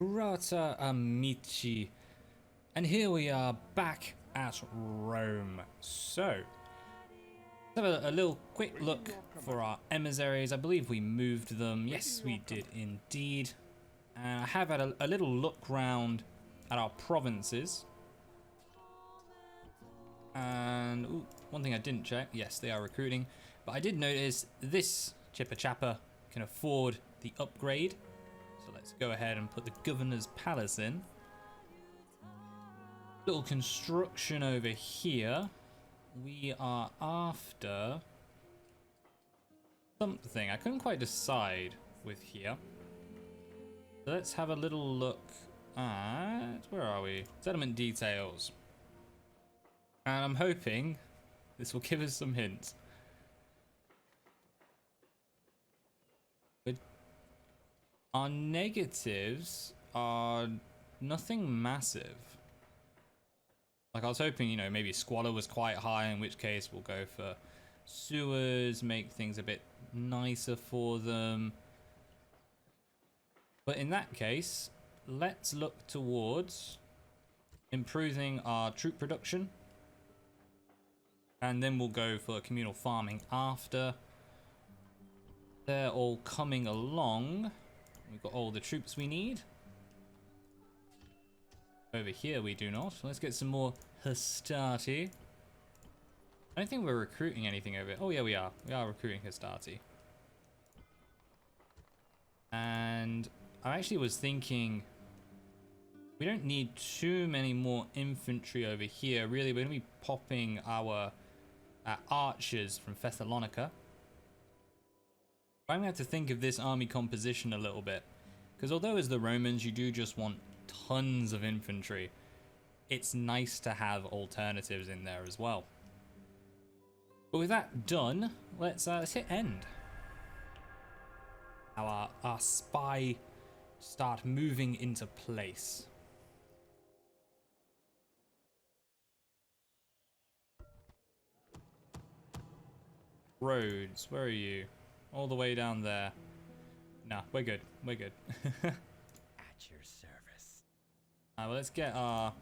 Grata amici, and here we are back at Rome. So, let's have a little quick look for our emissaries. I believe we moved them. Yes, we did indeed. And I have had a little look round at our provinces. And ooh, one thing I didn't check, yes, they are recruiting. But I did notice this Chipper Chapper can afford the upgrade. So let's go ahead and put the Governor's Palace in. Little construction over here. We are after something. I couldn't quite decide with here. So let's have a little look at, where are we? Settlement details. And I'm hoping this will give us some hints. But our negatives are nothing massive. Like I was hoping, you know, maybe squalor was quite high, in which case we'll go for sewers, make things a bit nicer for them. But in that case, let's look towards improving our troop production. And then we'll go for communal farming after. They're all coming along. We've got all the troops we need. Over here we do not. Let's get some more Hastati. I don't think we're recruiting anything over here. Oh yeah, we are. We are recruiting Hastati. And I actually was thinking we don't need too many more infantry over here. Really, we're going to be popping our archers from Thessalonica. I'm going to have to think of this army composition a little bit. Because although as the Romans you do just want tons of infantry, it's nice to have alternatives in there as well. But with that done, let's hit end. Our spy start moving into place. Roads, where are you? All the way down there. Nah, we're good. We're good. At your service. Well, let's get our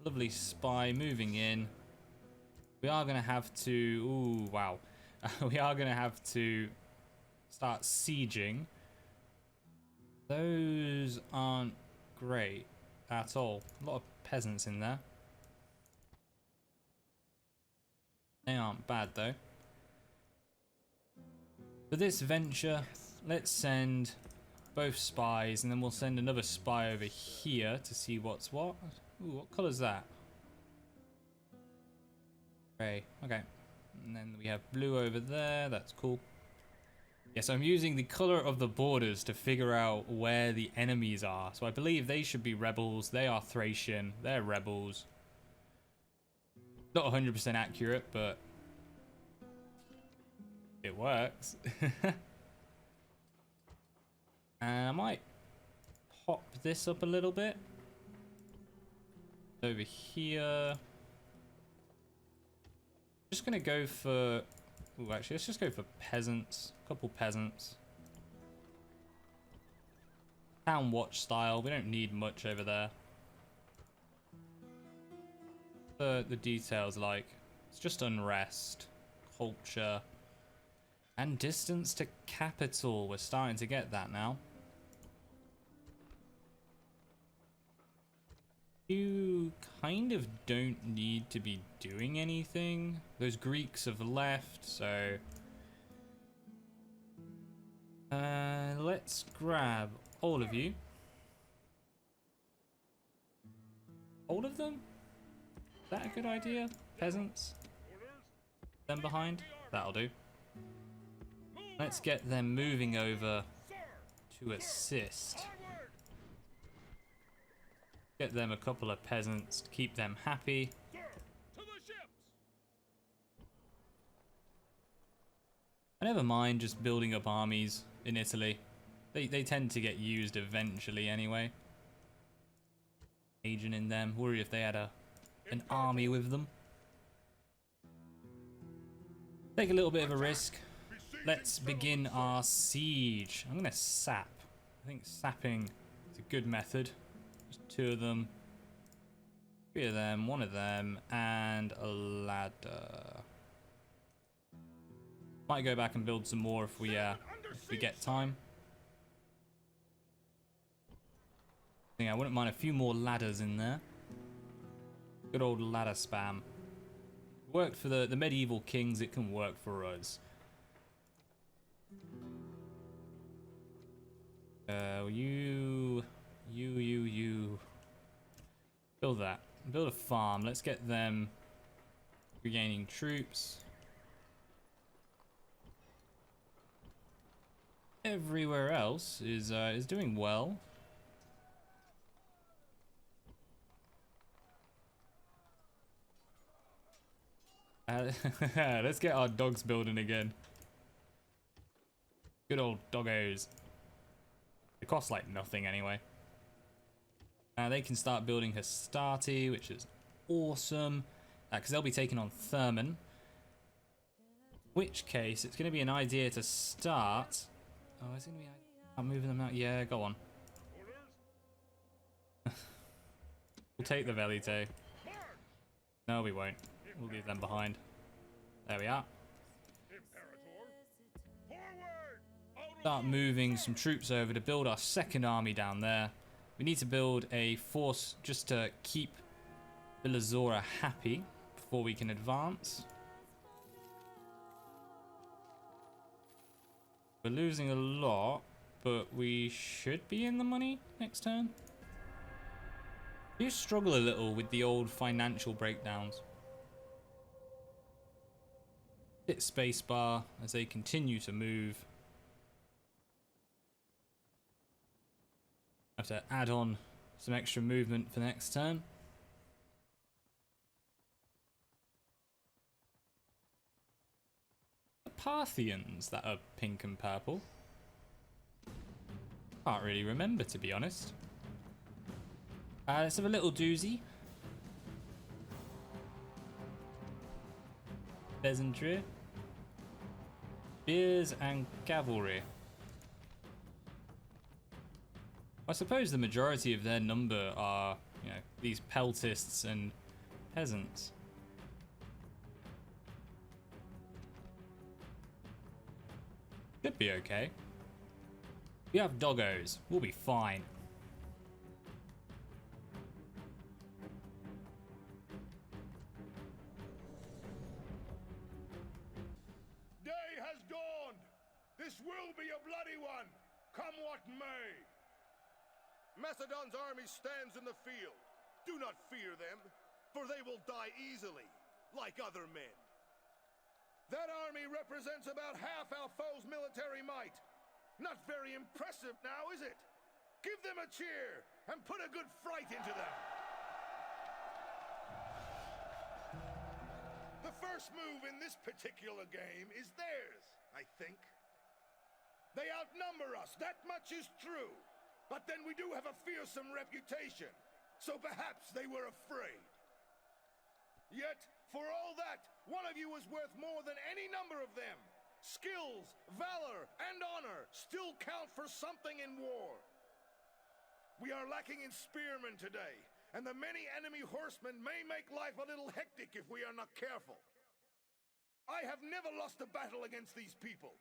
lovely spy moving in. We are going to have to... Ooh, wow. We are going to have to start sieging. Those aren't great at all. A lot of peasants in there. They aren't bad, though. For this venture, let's send both spies, and then we'll send another spy over here to see what's what. Ooh, what colour's that? Grey. Okay. And then we have blue over there. That's cool. Yes, I'm using the colour of the borders to figure out where the enemies are. So I believe they should be rebels. They are Thracian. They're rebels. Not 100% accurate, but it works. And I might pop this up a little bit. Over here. Just gonna go for... Ooh, actually, let's just go for peasants. A couple peasants. Town watch style. We don't need much over there. The details, like, it's just unrest, culture, and distance to capital. We're starting to get that now. You kind of don't need to be doing anything. Those Greeks have left, so let's grab all of you. All of them? Is that a good idea? Peasants? Them behind? That'll do. Let's get them moving over to assist. Get them a couple of peasants to keep them happy. I never mind just building up armies in Italy. They tend to get used eventually anyway. Agent in them. Worry if they had an army with them. Take a little bit of a risk. Let's begin our siege. I'm going to sap. I think sapping is a good method. Just 2 of them, 3 of them, 1 of them, and a ladder. Might go back and build some more if we get time. I wouldn't mind a few more ladders in there. Good old ladder spam. Worked for the medieval kings, it can work for us. You. Build that. Build a farm. Let's get them regaining troops. Everywhere else is doing well. Let's get our dogs building again. Good old doggos. They cost like nothing anyway. They can start building Hastati, which is awesome. Because they'll be taking on Thurman. Which case, it's going to be an idea to start. Oh, it's going to be. I'm moving them out. Yeah, go on. We'll take the Velite. No, we won't. We'll leave them behind. There we are. Start moving some troops over to build our second army down there. We need to build a force just to keep Vilazora happy before we can advance. We're losing a lot, but we should be in the money next turn. We do struggle a little with the old financial breakdowns. Hit spacebar as they continue to move. Have to add on some extra movement for next turn. The Parthians that are pink and purple. Can't really remember, to be honest. Let's have a little doozy. Peasantry. Spears and cavalry. I suppose the majority of their number are, you know, these peltists and peasants. Should be okay. We have doggos. We'll be fine. Day has dawned. This will be a bloody one, come what may. Macedon's army stands in the field. Do not fear them, for they will die easily, like other men. That army represents about half our foe's military might. Not very impressive now, is it? Give them a cheer and put a good fright into them. The first move in this particular game is theirs, I think. They outnumber us, that much is true. But then we do have a fearsome reputation, so perhaps they were afraid. Yet, for all that, one of you is worth more than any number of them. Skills, valor, and honor still count for something in war. We are lacking in spearmen today, and the many enemy horsemen may make life a little hectic if we are not careful. I have never lost a battle against these people.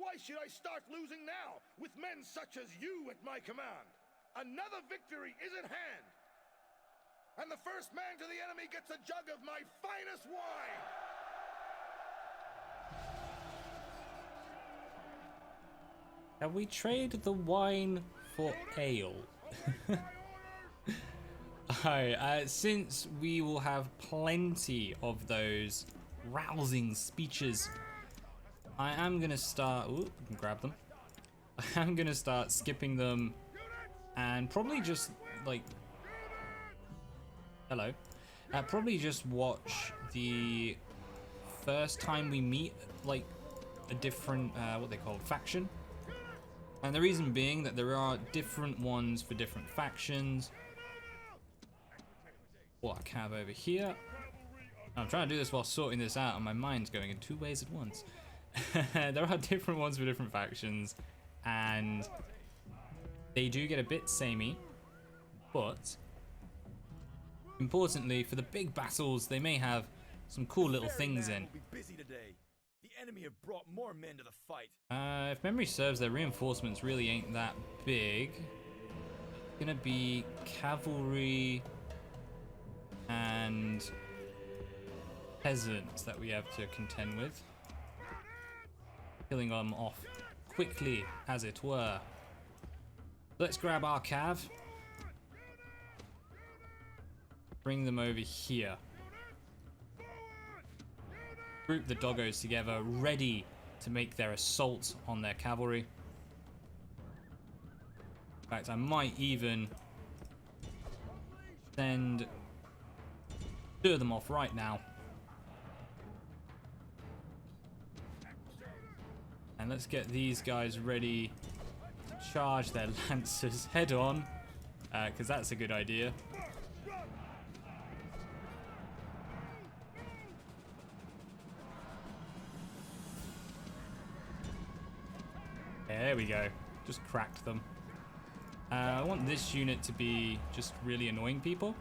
Why should I start losing now, with men such as you at my command? Another victory is at hand. And the first man to the enemy gets a jug of my finest wine. Have we traded the wine for ale? Alright, since we will have plenty of those rousing speeches, I am gonna start. Ooh, grab them. I am gonna start skipping them, and probably just like. Hello. Probably just watch the first time we meet like a different what they call faction, and the reason being that there are different ones for different factions. What I have over here. I'm trying to do this while sorting this out, and my mind's going in 2 ways at once. There are different ones for different factions, and they do get a bit samey. But importantly, for the big battles, they may have some cool little things in. Will be busy today. The enemy have brought more men to the fight. If memory serves, their reinforcements really ain't that big. It's gonna be cavalry and peasants that we have to contend with. Killing them off quickly, as it were. Let's grab our cav. Bring them over here. Group the doggos together, ready to make their assault on their cavalry. In fact, I might even stir them off right now. And let's get these guys ready to charge their lancers head on, because that's a good idea. There we go. Just cracked them. I want this unit to be just really annoying people.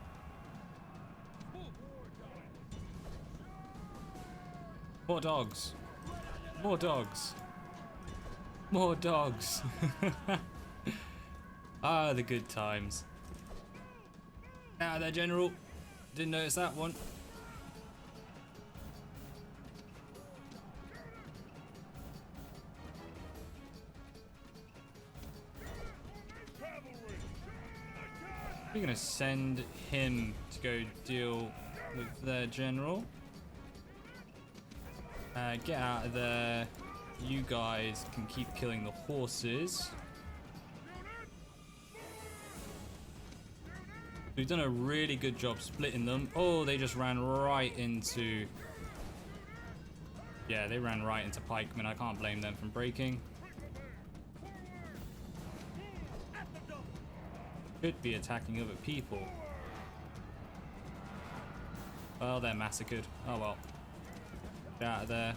More dogs. More dogs. More dogs. Ah, the good times. Ah, there, General. Didn't notice that one. We're gonna send him to go deal with their general. Get out of there. You guys can keep killing the horses. We've done a really good job splitting them. Oh, they just ran right into... Yeah, they ran right into pikemen. I can't blame them from breaking. Could be attacking other people. Well, they're massacred. Oh well. Get out of there.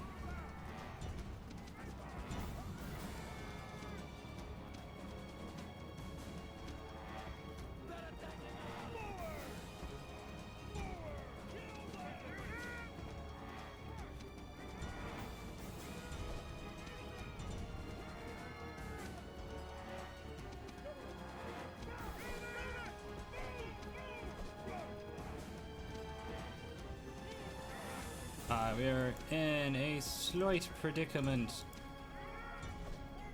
We're in a slight predicament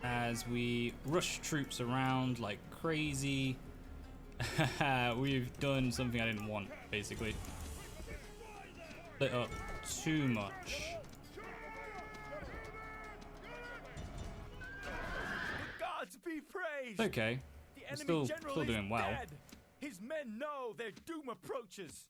as we rush troops around like crazy. We've done something I didn't want, basically. Split up too much. The gods be praised. It's okay. The We're enemy still general is doing well. dead. His men know their doom approaches.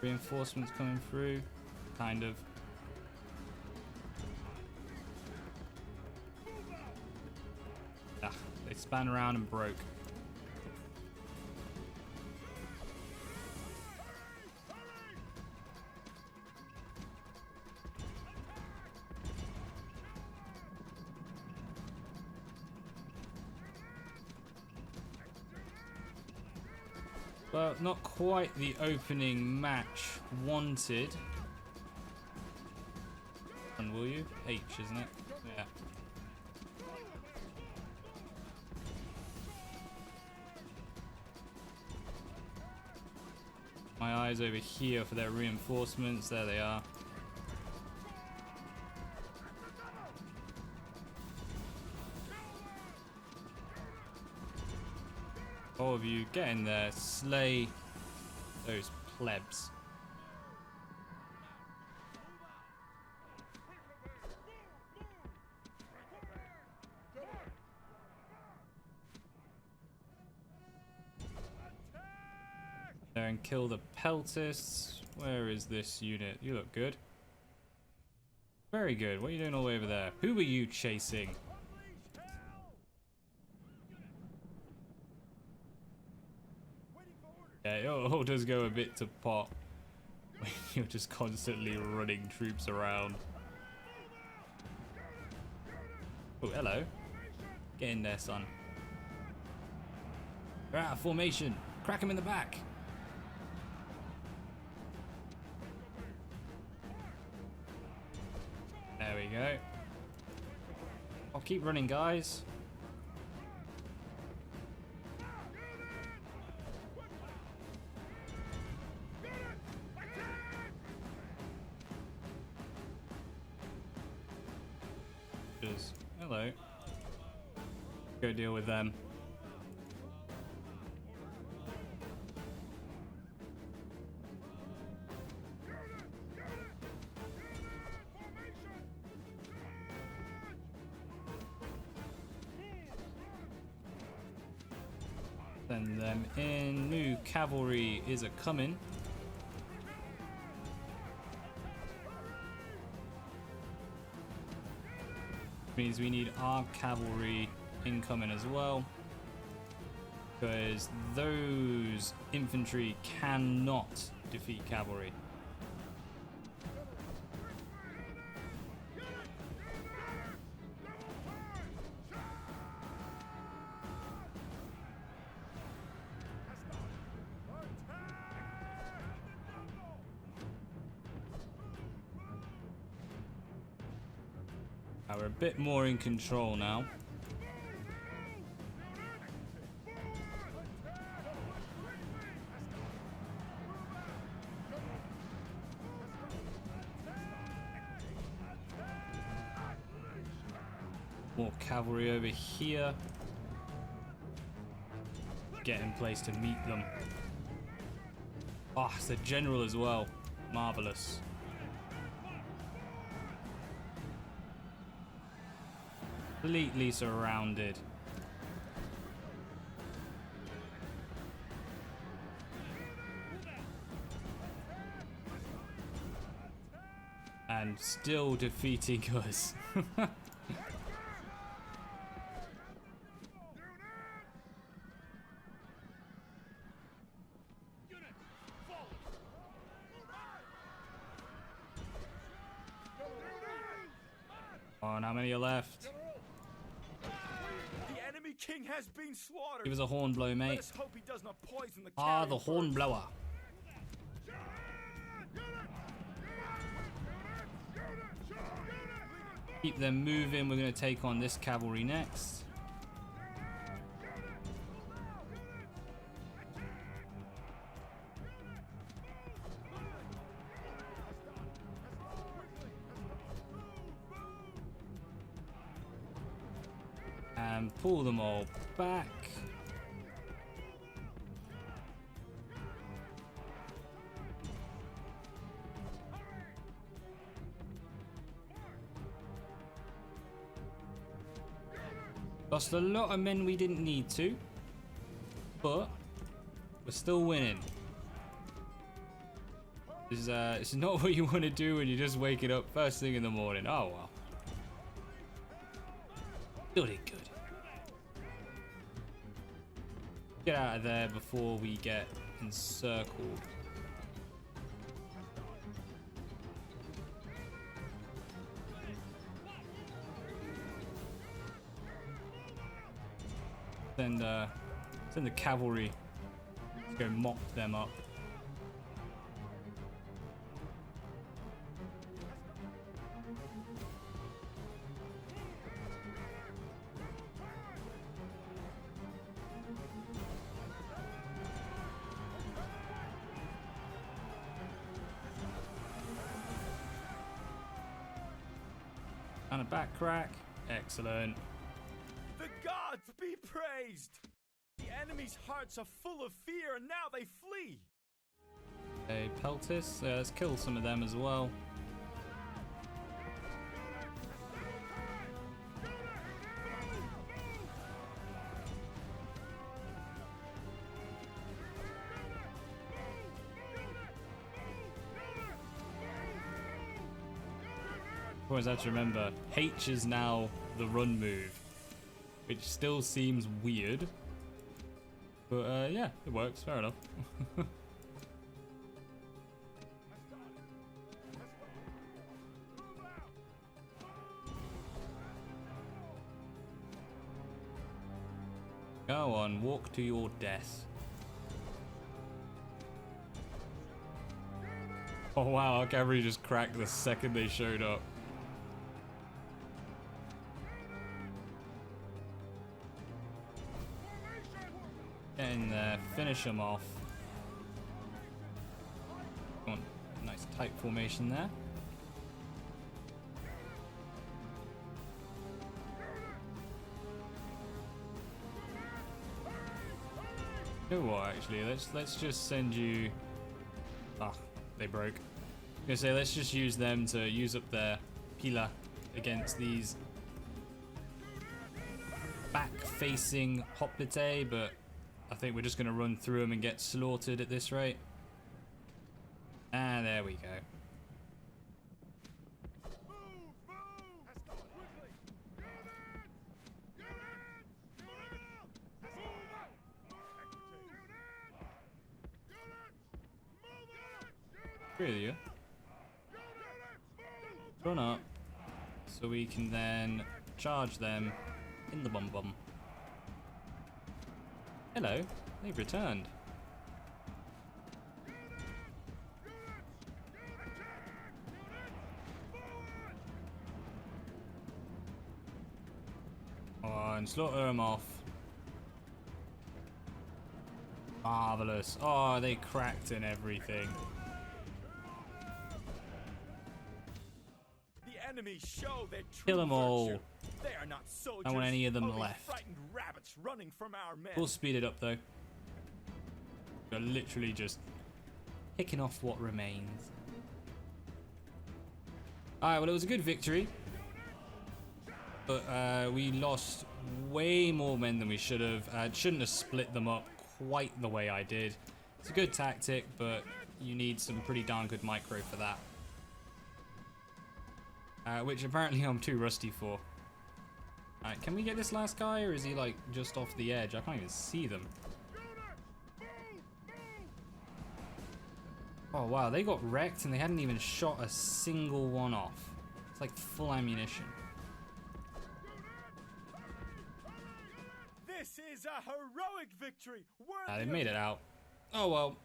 Reinforcements coming through, kind of. Ah, they span around and broke. Well, not quite the opening match wanted. And will you? H, isn't it? Yeah. My eyes over here for their reinforcements. There they are. All of you, get in there, slay those plebs. There and kill the peltists. Where is this unit? You look good. Very good. What are you doing all the way over there? Who were you chasing? Yeah, it all does go a bit to pot. You're just constantly running troops around. Oh, hello. Get in there, son. They're out of formation. Crack him in the back. There we go. I'll keep running, guys. Hello. Go deal with them. Send them in. New cavalry is a coming. Means we need our cavalry incoming as well, because those infantry cannot defeat cavalry. We're a bit more in control now. More cavalry over here. Get in place to meet them. Oh, it's a general as well. Marvelous. Completely surrounded. And still defeating us. On, how many are left? King has been slaughtered. Give us a horn blow, mate. Let us hope he does not poison the Ah, the horn birds. blower. Keep them moving. We're going to take on this cavalry next. And pull them all back. Lost a lot of men we didn't need to, but we're still winning. This is not what you want to do when you're just waking up first thing in the morning. Oh well. Still did good. Get out of there before we get encircled. Send the cavalry to go mop them up. And a back crack. Excellent. The gods be praised! The enemy's hearts are full of fear and now they flee! Okay, Peltis. Let's kill some of them as well. Always have to remember, H is now the run move, which still seems weird, but yeah, it works. Fair enough. Go on, walk to your death. Oh wow, our cavalry just cracked the second they showed up. Get in there, finish them off. Come on, nice tight formation there. You know what, actually, let's just send you. Ah, they broke. I'm gonna say let's just use them to use up their pila against these back-facing hoplite, but I think we're just gonna run through them and get slaughtered at this rate. Ah, there we go. Three of you. Run up so we can then charge them in the bum. Hello, they've returned. Oh, and slaughter them off. Marvelous. Oh, they cracked and everything. Enemies show their true Kill them all. virtue. They are not soldiers, I don't want any of them only left. frightened rabbits running from our men. We'll speed it up though. We're literally just picking off what remains. Alright, well it was a good victory. But we lost way more men than we should have. Shouldn't have split them up quite the way I did. It's a good tactic, but you need some pretty darn good micro for that. Which apparently I'm too rusty for. Alright, can we get this last guy, or is he like just off the edge? I can't even see them. Oh wow, they got wrecked and they hadn't even shot a single one off. It's like full ammunition. This is a heroic victory. They made it out. Oh well.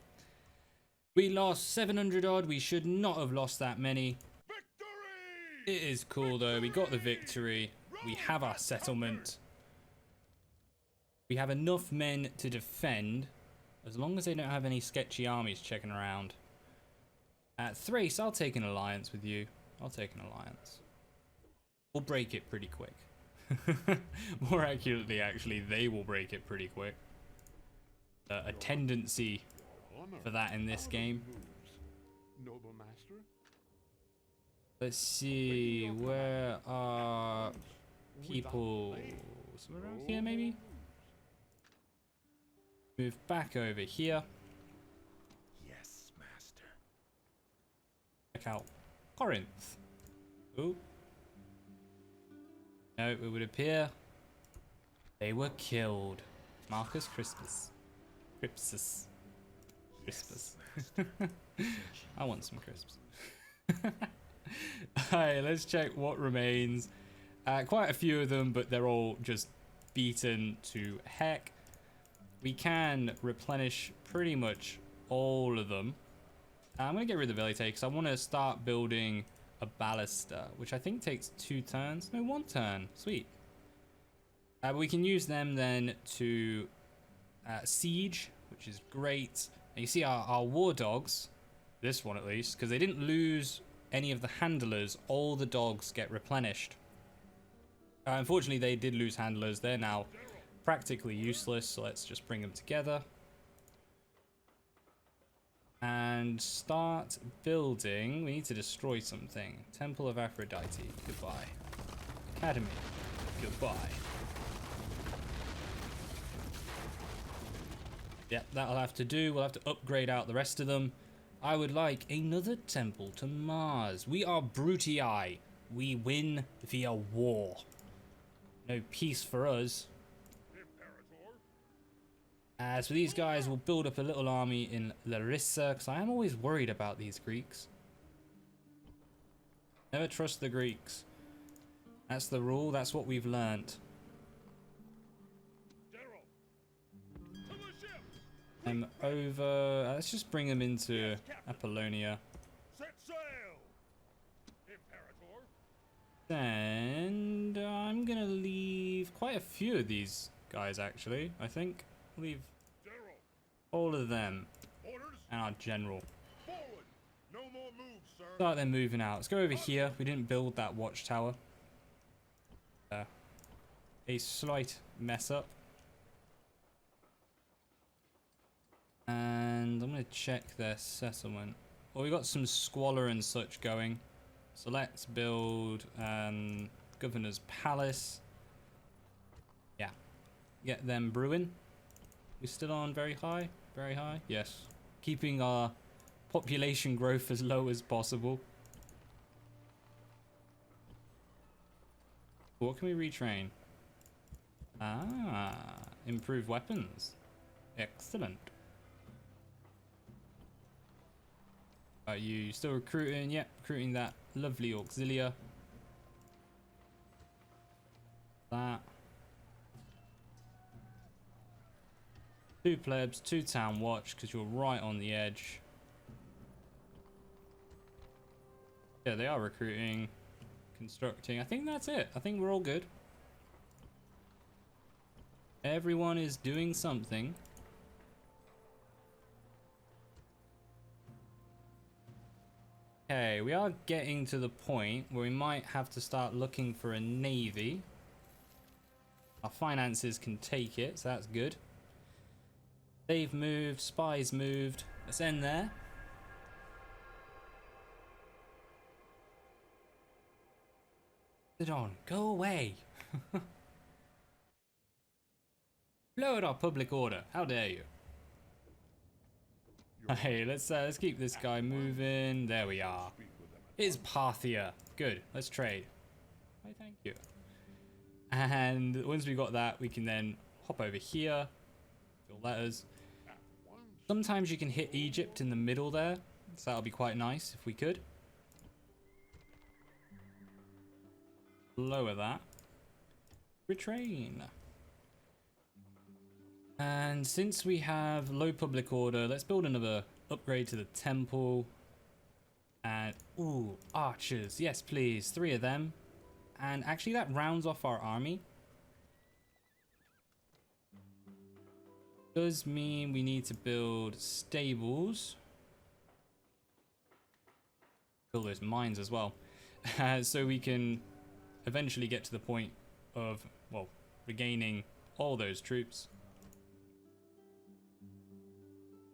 We lost 700 odd. We should not have lost that many. It is cool though, we got the victory, we have our settlement. We have enough men to defend, as long as they don't have any sketchy armies checking around. Thrace, I'll take an alliance with you. I'll take an alliance. We'll break it pretty quick. More accurately, actually, they will break it pretty quick. A tendency for that in this game. Noble master? Let's see, where are people? Somewhere around here, maybe? Move back over here. Yes, master. Check out Corinth. Ooh. No, it would appear they were killed. Marcus Crispus. Crispus. Crispus. I want some crisps. Alright, let's check what remains. Quite a few of them, but they're all just beaten to heck. We can replenish pretty much all of them. I'm going to get rid of the Velite because I want to start building a ballista, which I think takes 2 turns. No, 1 turn. Sweet. But we can use them then to siege, which is great. And you see our war dogs, this one at least, because they didn't lose any of the handlers, all the dogs get replenished. Unfortunately, they did lose handlers. They're now practically useless, so let's just bring them together. And start building. We need to destroy something. Temple of Aphrodite. Goodbye. Academy. Goodbye. Yep, that'll have to do. We'll have to upgrade out the rest of them. I would like another temple to Mars. We are Brutii. We win via war. No peace for us. So these guys will build up a little army in Larissa, because I am always worried about these Greeks. Never trust the Greeks. That's the rule. That's what we've learnt. Over. Let's just bring them into Apollonia. Set sail! Imperator! And I'm gonna leave quite a few of these guys actually. I think leave General! all of them Orders! and our general. Forward! No more moves, sir! Start them moving out. Let's go over here. We didn't build that watchtower. A slight mess up. And I'm gonna check their settlement. Well, we got some squalor and such going. So let's build Governor's Palace. Yeah. Get them brewing. We still on very high? Very high? Yes. Keeping our population growth as low as possible. What can we retrain? Ah, improve weapons. Excellent. Are you still recruiting? Yep, recruiting that lovely auxilia. That. 2 plebs, 2 town watch, because you're right on the edge. Yeah, they are recruiting, constructing. I think that's it. I think we're all good. Everyone is doing something. Okay, we are getting to the point where we might have to start looking for a navy. Our finances can take it, so that's good. They've moved, spies moved. Let's end there. Sit on, go away. Blow at our public order. How dare you? Hey, let's keep this guy moving. There we are. It's Parthia. Good. Let's trade. Why, thank you. And once we got that, we can then hop over here. Fill letters. Sometimes you can hit Egypt in the middle there, so that'll be quite nice if we could. Lower that. Retrain. And since we have low public order, let's build another upgrade to the temple. And, ooh, archers. Yes, please. 3 of them. And actually that rounds off our army. Does mean we need to build stables. Build those mines as well. So we can eventually get to the point of, well, regaining all those troops.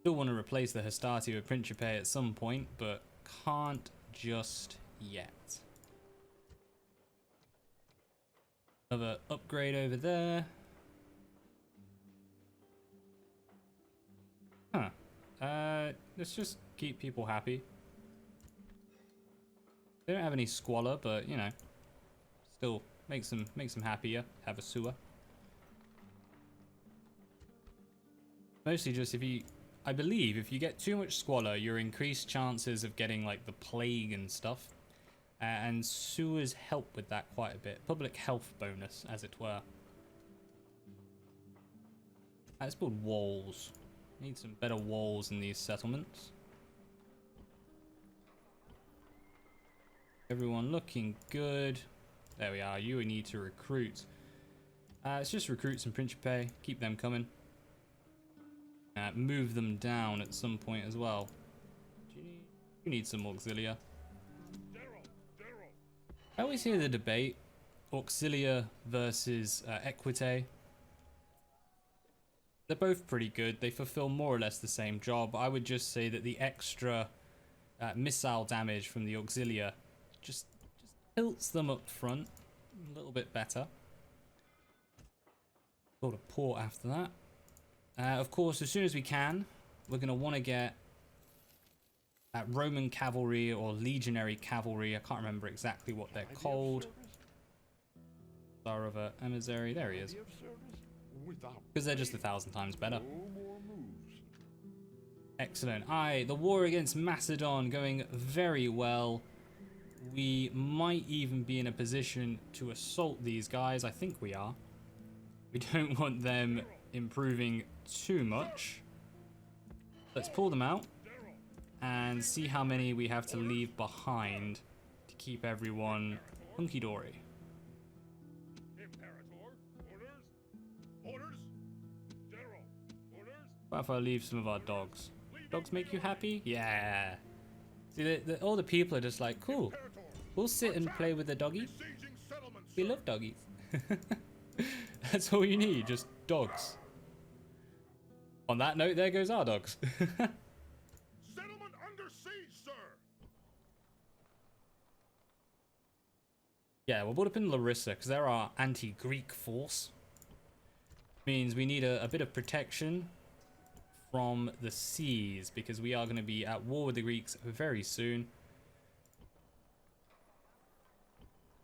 Still want to replace the Hastati with Principe at some point, but can't just yet. Another upgrade over there. Huh. Let's just keep people happy. They don't have any squalor, but you know, still makes them happier. Have a sewer. Mostly just if you, I believe if you get too much squalor, you're increased chances of getting like the plague and stuff. And sewers help with that quite a bit. Public health bonus, as it were. Let's build walls. Need some better walls in these settlements. Everyone looking good. There we are. You need to recruit. Let's just recruit some Principe. Keep them coming. Move them down at some point as well. You need some auxilia. I always hear the debate, auxilia versus equite. They're both pretty good. They fulfill more or less the same job. I would just say that the extra missile damage from the auxilia just tilts them up front a little bit better. Build a port after that. Of course, as soon as we can, we're going to want to get Roman cavalry or legionary cavalry. I can't remember exactly what they're called. Star of a emissary. There he is. Because they're just 1,000 times better. Excellent. Aye, the war against Macedon going very well. We might even be in a position to assault these guys. I think we are. We don't want them improving too much. Let's pull them out and see how many we have to leave behind to keep everyone hunky-dory. What if I leave some of our dogs? Dogs make you happy? Yeah. See, all the people are just like, cool. We'll sit and play with the doggies. We love doggies. That's all you need, just dogs. On that note, there goes our dogs. Settlement under siege, sir. Yeah, we're brought up in Larissa because they're our anti-Greek force. Means we need a bit of protection from the seas because we are going to be at war with the Greeks very soon.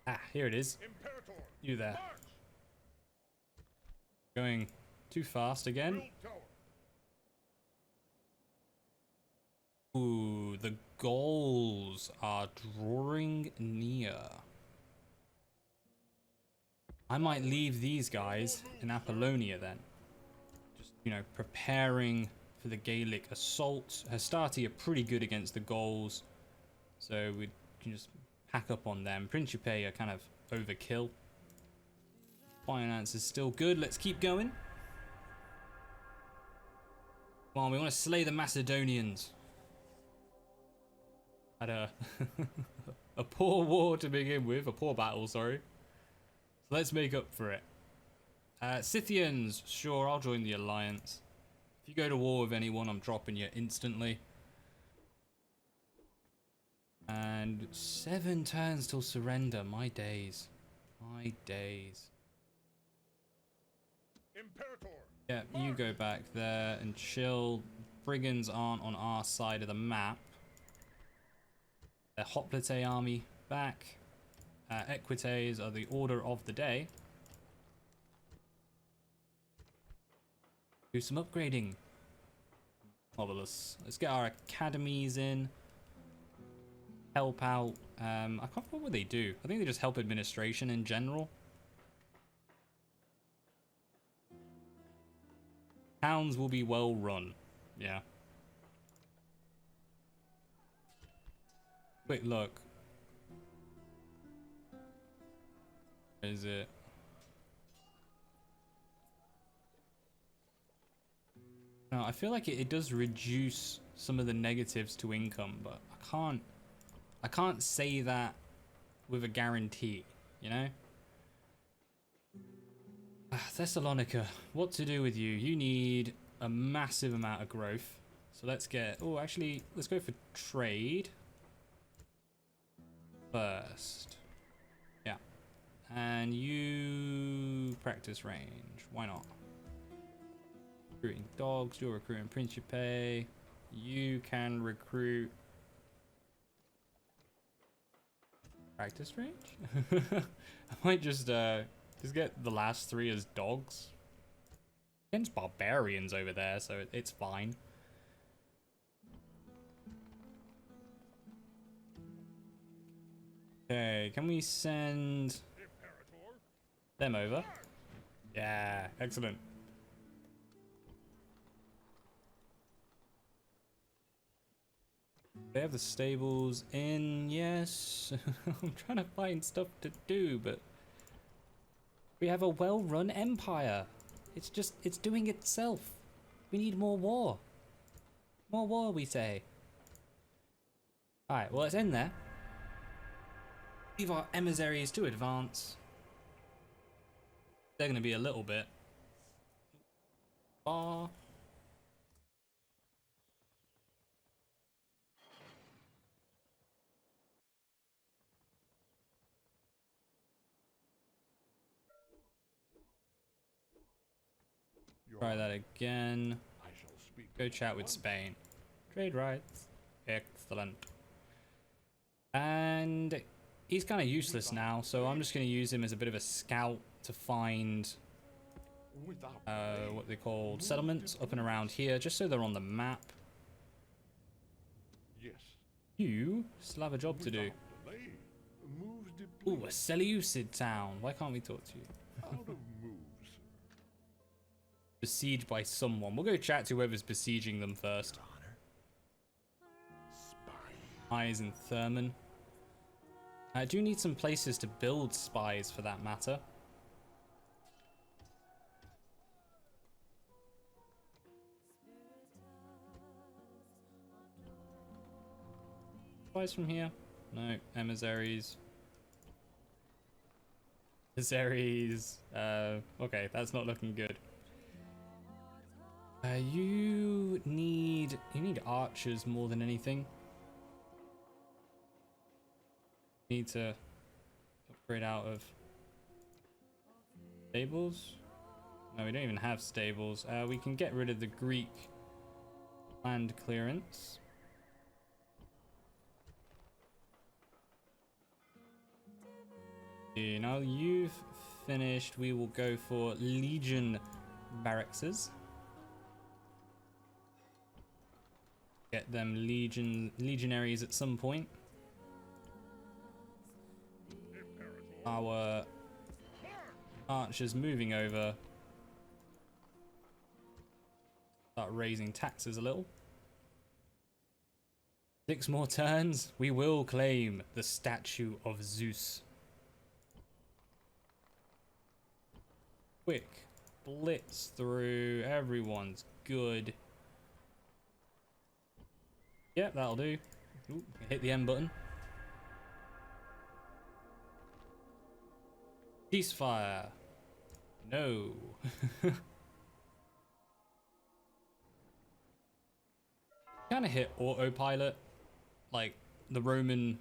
Ah, here it is. Imperator. You there. March. Going too fast again. Build tower. Ooh, the goals are drawing near. I might leave these guys in Apollonia then. Just, you know, preparing for the Gaelic assault. Hastati are pretty good against the Gauls, so we can just pack up on them. Principe are kind of overkill. Finance is still good. Let's keep going. Come on, we want to slay the Macedonians. Had a a poor war to begin with, a poor battle, sorry. So let's make up for it. Scythians, sure, I'll join the alliance. If you go to war with anyone, I'm dropping you instantly. And 7 turns till surrender, my days. My days. Imperator. Yeah, you go back there and chill. Brigands aren't on our side of the map. The hoplite army back. Equites are the order of the day. Do some upgrading. Marvelous. Let's get our academies in. Help out. I can't remember what they do. I think they just help administration in general. Towns will be well run. Yeah. Quick look. Where is it? No, I feel like it does reduce some of the negatives to income, but I can't say that with a guarantee, you know? Thessalonica, what to do with you? You need a massive amount of growth. So let's get, oh, actually, let's go for trade first. Yeah. And you practice range. Why not? Recruiting dogs, you're recruiting Principe. You can recruit practice range? I might just get the last 3 as dogs. Against barbarians over there, so it's fine. Okay, can we send them over? Yeah, excellent. They have the stables in, yes. I'm trying to find stuff to do, but we have a well-run empire. It's doing itself. We need more war. More war, we say. Alright, well, let's end there. Leave our emissaries to advance. They're going to be a little bit far. Try that again. I shall speak. Go chat with Spain. Trade rights. Excellent. And he's kind of useless now, so I'm just going to use him as a bit of a scout to find what they call settlements up and around here, just so they're on the map. Yes. You still have a job to do. Delay. Moves Ooh, depleted. a Seleucid town. Why can't we talk to you? Out of moves, sir. Besieged by someone. We'll go chat to whoever's besieging them first. Spies in Thermon. I do need some places to build spies for that matter. Spies from here? No, emissaries. Emissaries. Okay, that's not looking good. You need archers more than anything. Need to upgrade out of stables. No, we don't even have stables. We can get rid of the Greek land clearance. Now you've finished. We will go for Legion barracks. Get them legionaries at some point. Our archers moving over. Start raising taxes a little. 6 more turns. We will claim the statue of Zeus. Quick blitz through. Everyone's good. Yep, that'll do. Ooh, hit the M button. Ceasefire. No. Kind of hit autopilot. Like the Roman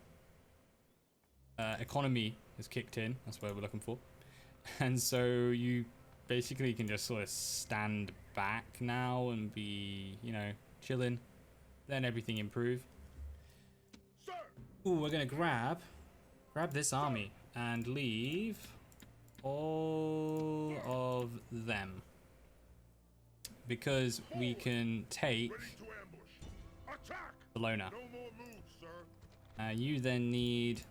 economy has kicked in. That's what we're looking for. And so you basically can just sort of stand back now and be, you know, chilling. Then everything improve. Ooh, we're gonna grab this army and leave all of them because we can take Bologna. You then need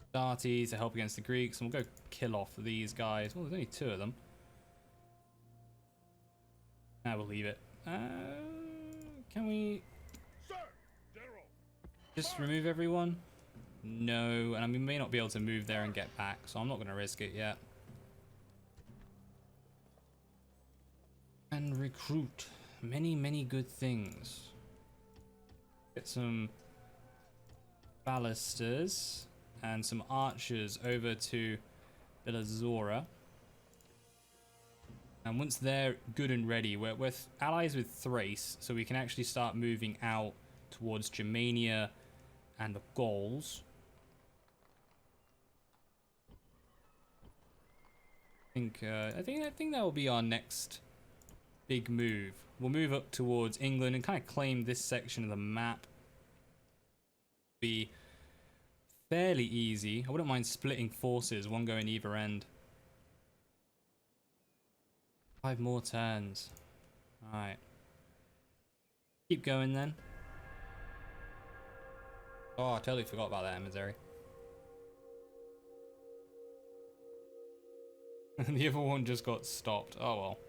Sparta to help against the Greeks, and we'll go kill off these guys. Oh, there's only 2 of them. Now we'll leave it. Can we just remove everyone? No, and we may not be able to move there and get back, so I'm not going to risk it yet. And recruit many good things. Get some ballisters and some archers over to Villazora. And once they're good and ready, we're allies with Thrace, so we can actually start moving out towards Germania and the Gauls. I think that will be our next big move. We'll move up towards England and kind of claim this section of the map. Be fairly easy. I wouldn't mind splitting forces, one going either end. 5 more turns. Alright. Keep going then. Oh, I totally forgot about that emissary. And the other one just got stopped. Oh well.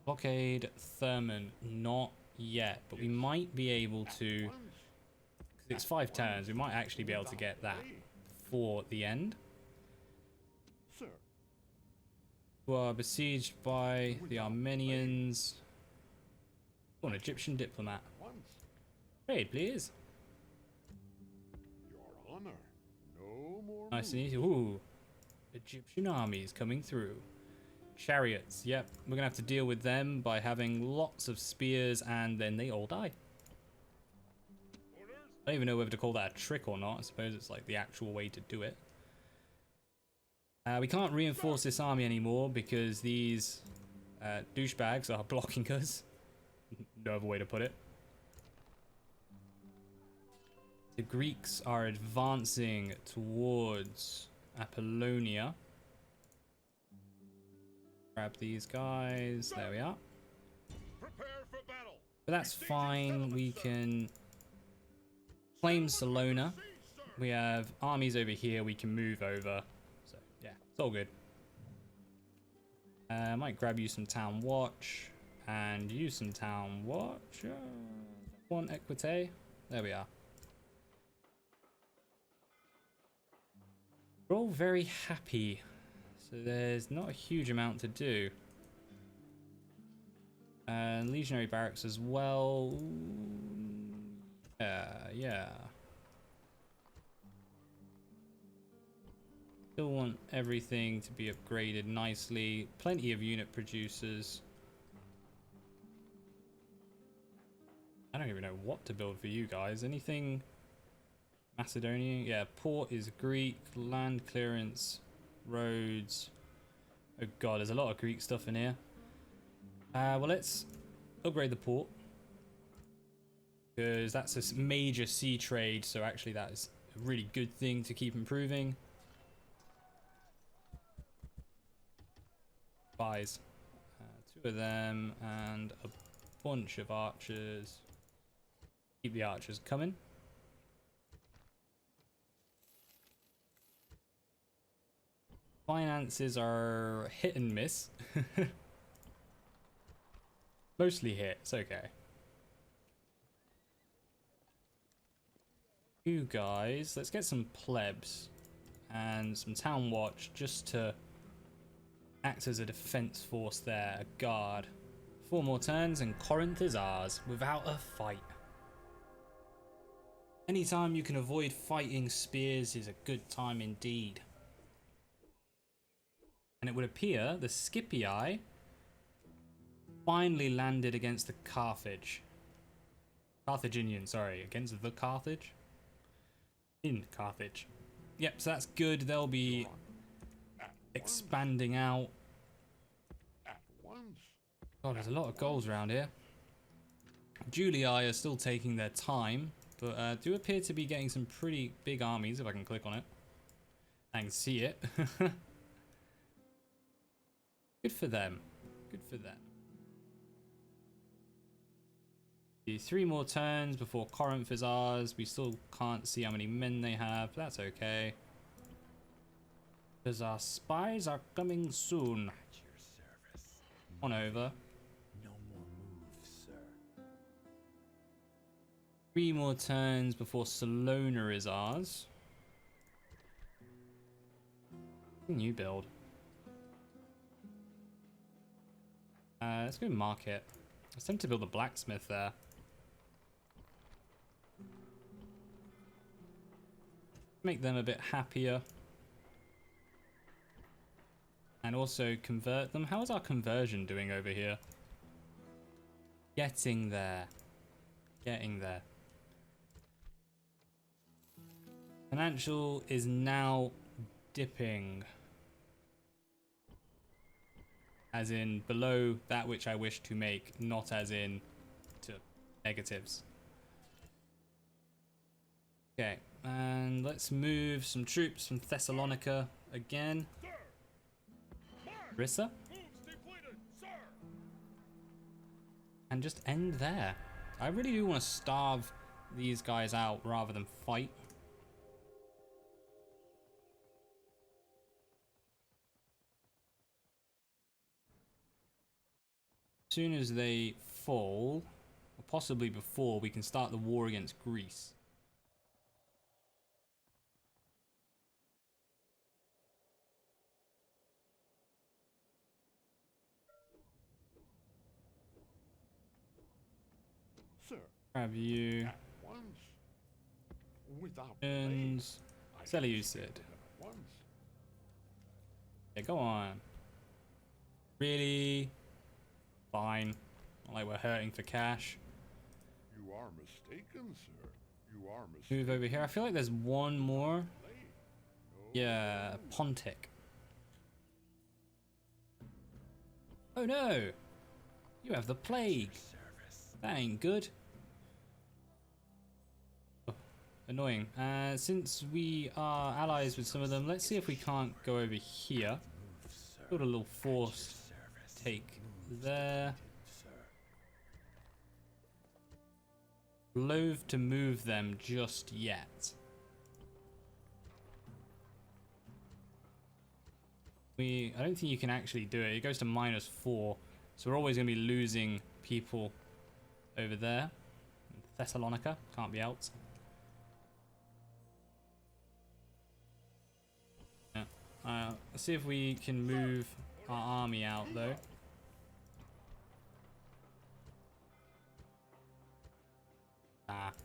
Blockade Thermon, not yet, but we might be able to, because it's 5 turns, we might actually be able to get that for the end. Sir. Who are besieged by the Armenians. Oh, an Egyptian diplomat. Trade, please. Your honor. No more. Nice and easy. Ooh, Egyptian armies coming through. Chariots, yep, we're gonna have to deal with them by having lots of spears, and then they all die. I don't even know whether to call that a trick or not. I suppose it's like the actual way to do it. We can't reinforce this army anymore because these douchebags are blocking us. No other way to put it. The Greeks are advancing towards Apollonia. Grab these guys. There we are. Prepare for battle. But that's fine. We can claim Salona. We have armies over here we can move over. So, yeah, it's all good. Might grab you some town watch and use some town watch. One equite. There we are. We're all very happy, so there's not a huge amount to do. And legionary barracks as well. Yeah. Still want everything to be upgraded nicely. Plenty of unit producers. I don't even know what to build for you guys. Anything Macedonian? Yeah, port is Greek. Land clearance, roads. Oh god, there's a lot of Greek stuff in here. Well, let's upgrade the port, because that's a major sea trade, so actually that is a really good thing to keep improving. Buys. Two of them and a bunch of archers. Keep the archers coming. Finances are hit and miss. Mostly hit, it's okay. You guys, let's get some plebs and some town watch just to act as a defense force there, a guard. 4 more turns and Corinth is ours without a fight. Anytime you can avoid fighting spears is a good time indeed. And it would appear the Scipii finally landed against the Carthaginian, sorry, against the Carthage? In Carthage. Yep, so that's good. They'll be expanding out. At once. God, there's a lot of goals around here. Julii are still taking their time, but do appear to be getting some pretty big armies, if I can click on it. I can see it. Good for them. Good for them. 3 more turns before Corinth is ours. We still can't see how many men they have. But that's okay, because our spies are coming soon. At your service. On over. No more moves, sir. 3 more turns before Salona is ours. New build. Let's go market. Let's attempt to build a blacksmith there. Make them a bit happier. And also convert them. How is our conversion doing over here? Getting there. Getting there. Financial is now dipping. As in below that which I wish to make, not as in to negatives. Okay, and let's move some troops from Thessalonica again. Rissa? And just end there. I really do want to starve these guys out rather than fight. As soon as they fall, or possibly before, we can start the war against Greece. Sir. Grab you. At once. Without And delay. I Seleucid. at once. Yeah, go on. Really? Fine. Not like we're hurting for cash. You are mistaken, sir. You are mistaken. Move over here. I feel like there's one more. No. Yeah, Pontic. Oh no! You have the plague. That ain't good. Oh, annoying. Since we are allies with some of them, let's see if we can't go over here. Build a little force. Take there. Loath to move them just yet. I don't think you can actually do it. It goes to -4. So we're always going to be losing people over there. Thessalonica can't be out. Yeah. Let's see if we can move our army out though.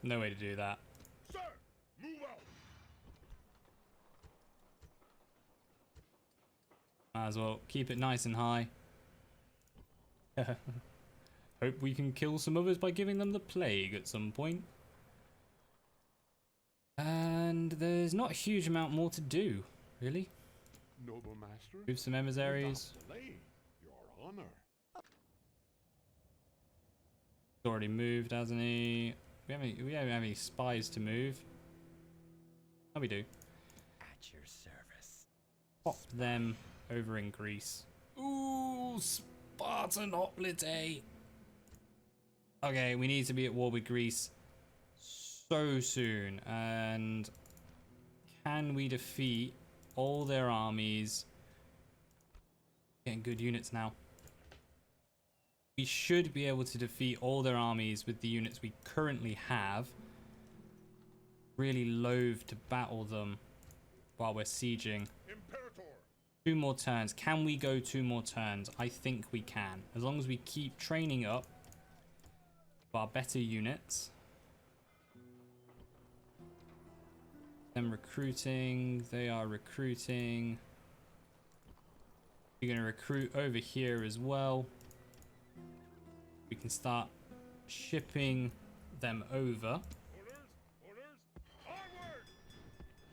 No way to do that. Sir, move out. Might as well keep it nice and high. Hope we can kill some others by giving them the plague at some point. And there's not a huge amount more to do, really. Noble master. Move some emissaries. Without delay, your honor. He's already moved, hasn't he? We don't have any spies to move. Oh, we do. At your service. Pop them over in Greece. Ooh, Spartan hoplite. Okay, we need to be at war with Greece so soon. And can we defeat all their armies? Getting good units now. We should be able to defeat all their armies with the units we currently have. Really loath to battle them while we're sieging. Imperator. 2 more turns. Can we go 2 more turns? I think we can. As long as we keep training up our better units. Them recruiting. They are recruiting. We're going to recruit over here as well. We can start shipping them over. Orders, orders, onward!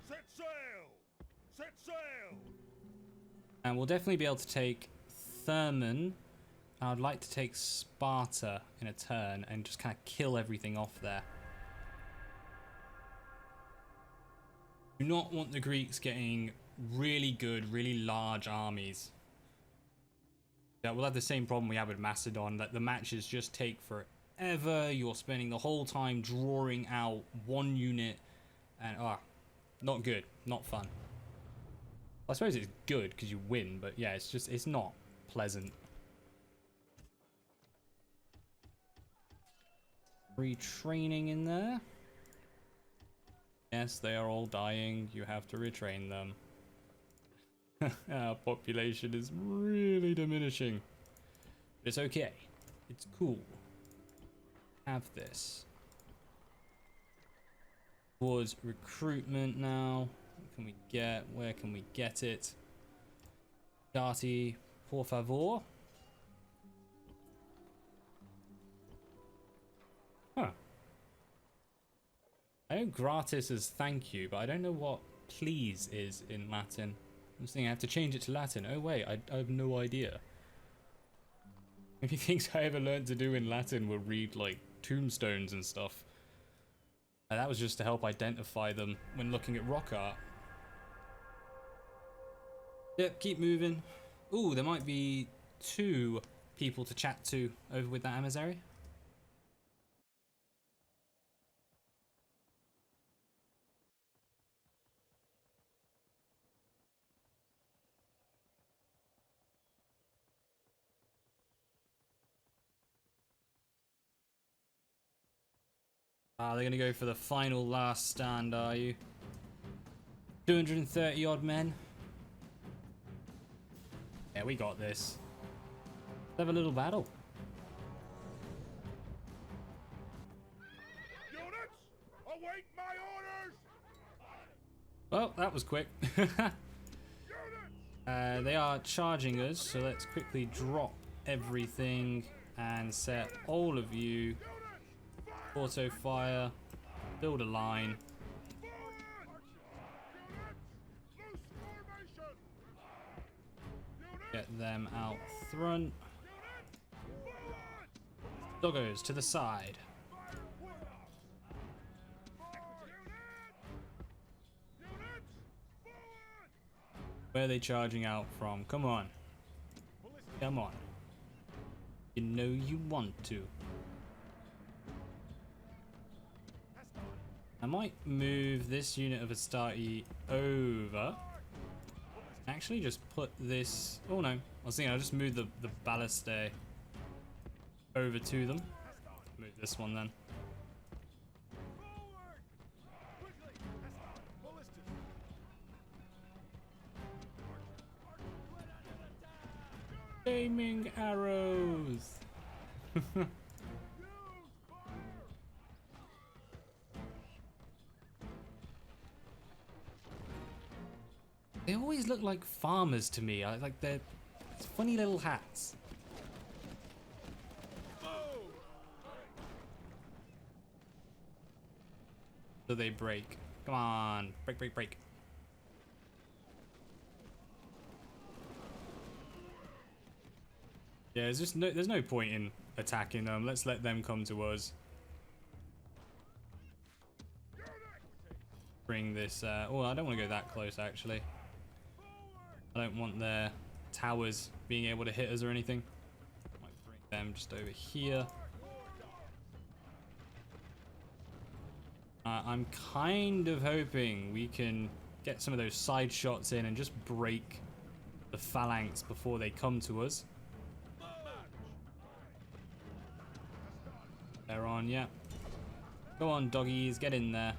Set sail! Set sail! And we'll definitely be able to take Thermon. I'd like to take Sparta in a turn and just kind of kill everything off there. Do not want the Greeks getting really good, really large armies. Yeah, we'll have the same problem we had with Macedon, that the matches just take forever. You're spending the whole time drawing out one unit, and not good, not fun. I suppose it's good because you win, but yeah, it's not pleasant. Retraining in there. Yes, they are all dying. You have to retrain them. Our population is really diminishing. But it's okay. It's cool. Have this. Towards recruitment now. What can we get? Where can we get it? Darty, por favor. Huh. I know gratis is thank you, but I don't know what please is in Latin. I'm saying I have to change it to Latin. Oh wait, I have no idea. Maybe things I ever learned to do in Latin were read like tombstones and stuff. And that was just to help identify them when looking at rock art. Yep, keep moving. Ooh, there might be 2 people to chat to over with that emissary. They're going to go for the final last stand, are you? 230 odd men. Yeah, we got this. Let's have a little battle. Units, await my orders! Well, that was quick. They are charging us, so let's quickly drop everything and set all of you. Auto fire, build a line. Get them out front. Doggos to the side. Where are they charging out from? Come on. Come on. You know you want to. I might move this unit of Astarte over. Actually, just put this. Oh no, I was thinking I'll just move the baluster over to them. Move this one then. Flaming arrows. They always look like farmers to me. Like they're funny little hats. So they break. Come on, break, break, break. Yeah, there's no point in attacking them. Let's let them come to us. Bring this. Oh, I don't want to go that close actually. I don't want their towers being able to hit us or anything. Might bring them just over here. I'm kind of hoping we can get some of those side shots in and just break the phalanx before they come to us. They're on, yeah. Go on, doggies, get in there.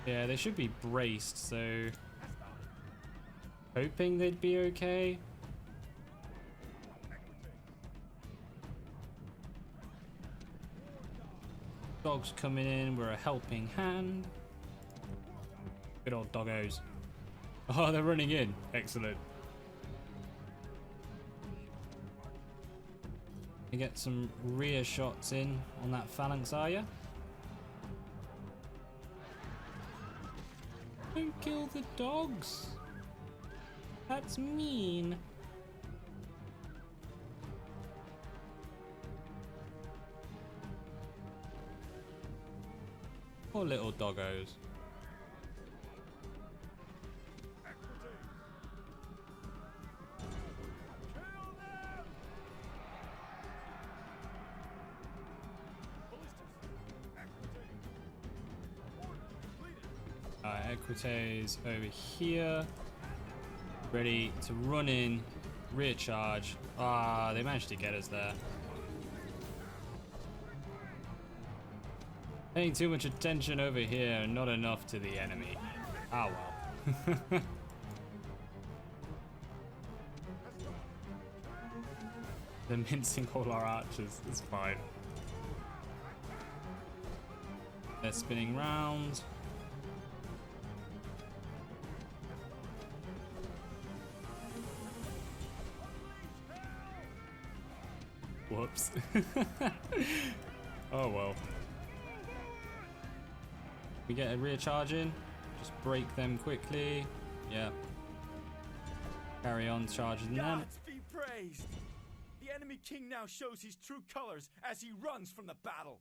Yeah, they should be braced, so hoping they'd be okay. Dogs coming in, we're a helping hand. Good old doggos. Oh, they're running in. Excellent. You get some rear shots in on that phalanx, are ya? Don't kill the dogs. That's mean. Poor little doggos. Equites over here, ready to run in, rear charge. Ah, they managed to get us there. Paying too much attention over here, not enough to the enemy. Ah well. They're mincing all our archers, it's fine. They're spinning round. Whoops. Oh well. We get a rear charge in. Just break them quickly. Yeah. Carry on charging them. Gods be praised! The enemy king now shows his true colors as he runs from the battle.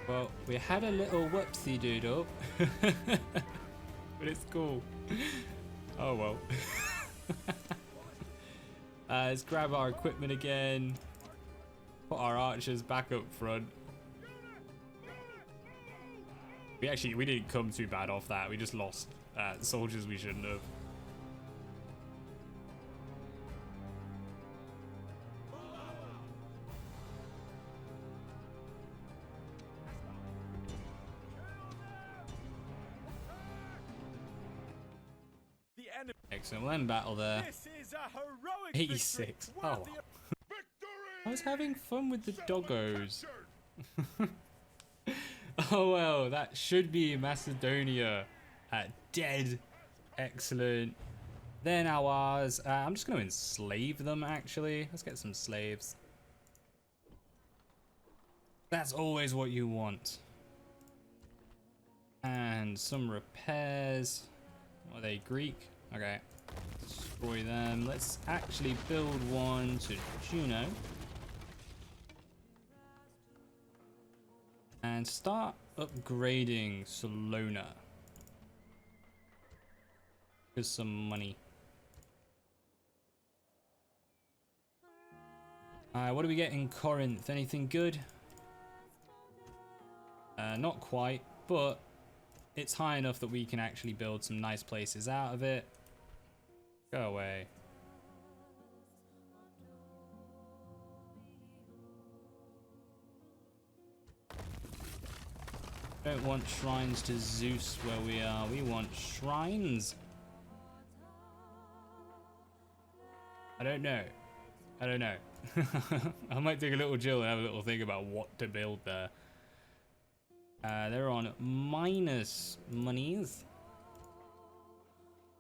Well, we had a little whoopsie doodle. But it's cool. Oh well. Let's grab our equipment again. Put our archers back up front. We didn't come too bad off that. We just lost soldiers we shouldn't have. Excellent, we'll end battle there. This is a heroic 86. victory. Oh, I was having fun with the doggos. Oh well, that should be Macedonia dead. Excellent. They're now ours. I'm just going to enslave them actually. Let's get some slaves. That's always what you want. And some repairs. Are they Greek? Okay. Destroy them. Let's actually build one to Juno. And start upgrading Salona. Here's some money. What do we get in Corinth? Anything good? Not quite, but it's high enough that we can actually build some nice places out of it. Go away. Don't want shrines to Zeus where we are. We want shrines. I don't know. I don't know. I might take a little chill and have a little think about what to build there. They're on minus monies.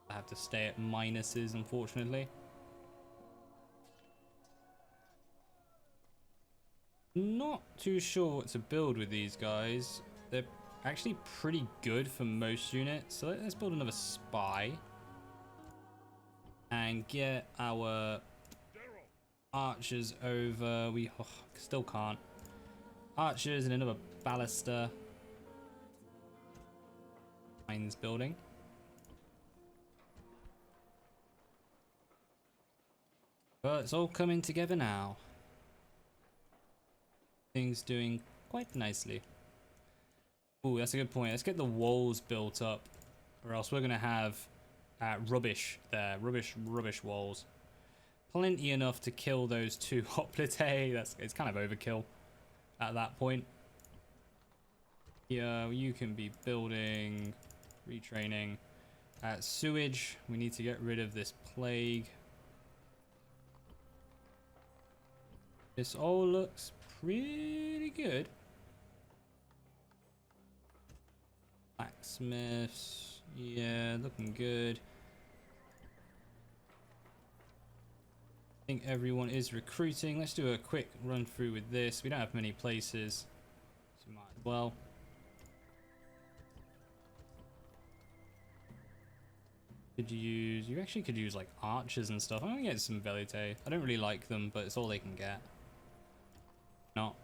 I have to stay at minuses, unfortunately. Not too sure what to build with these guys. They're actually pretty good for most units. So let's build another spy. And get our archers over. We still can't. Archers and another ballista. Mines building. But it's all coming together now. Things doing quite nicely. Ooh, that's a good point. Let's get the walls built up, or else we're gonna have rubbish there. Rubbish walls. Plenty enough to kill those two hoplite. It's kind of overkill at that point. Yeah, you can be building, retraining. Sewage. We need to get rid of this plague. This all looks pretty good. Blacksmiths. Yeah, looking good. I think everyone is recruiting. Let's do a quick run through with this. We don't have many places, so we might as well. You actually could use like archers and stuff. I'm gonna get some velite. I don't really like them, but it's all they can get. Not.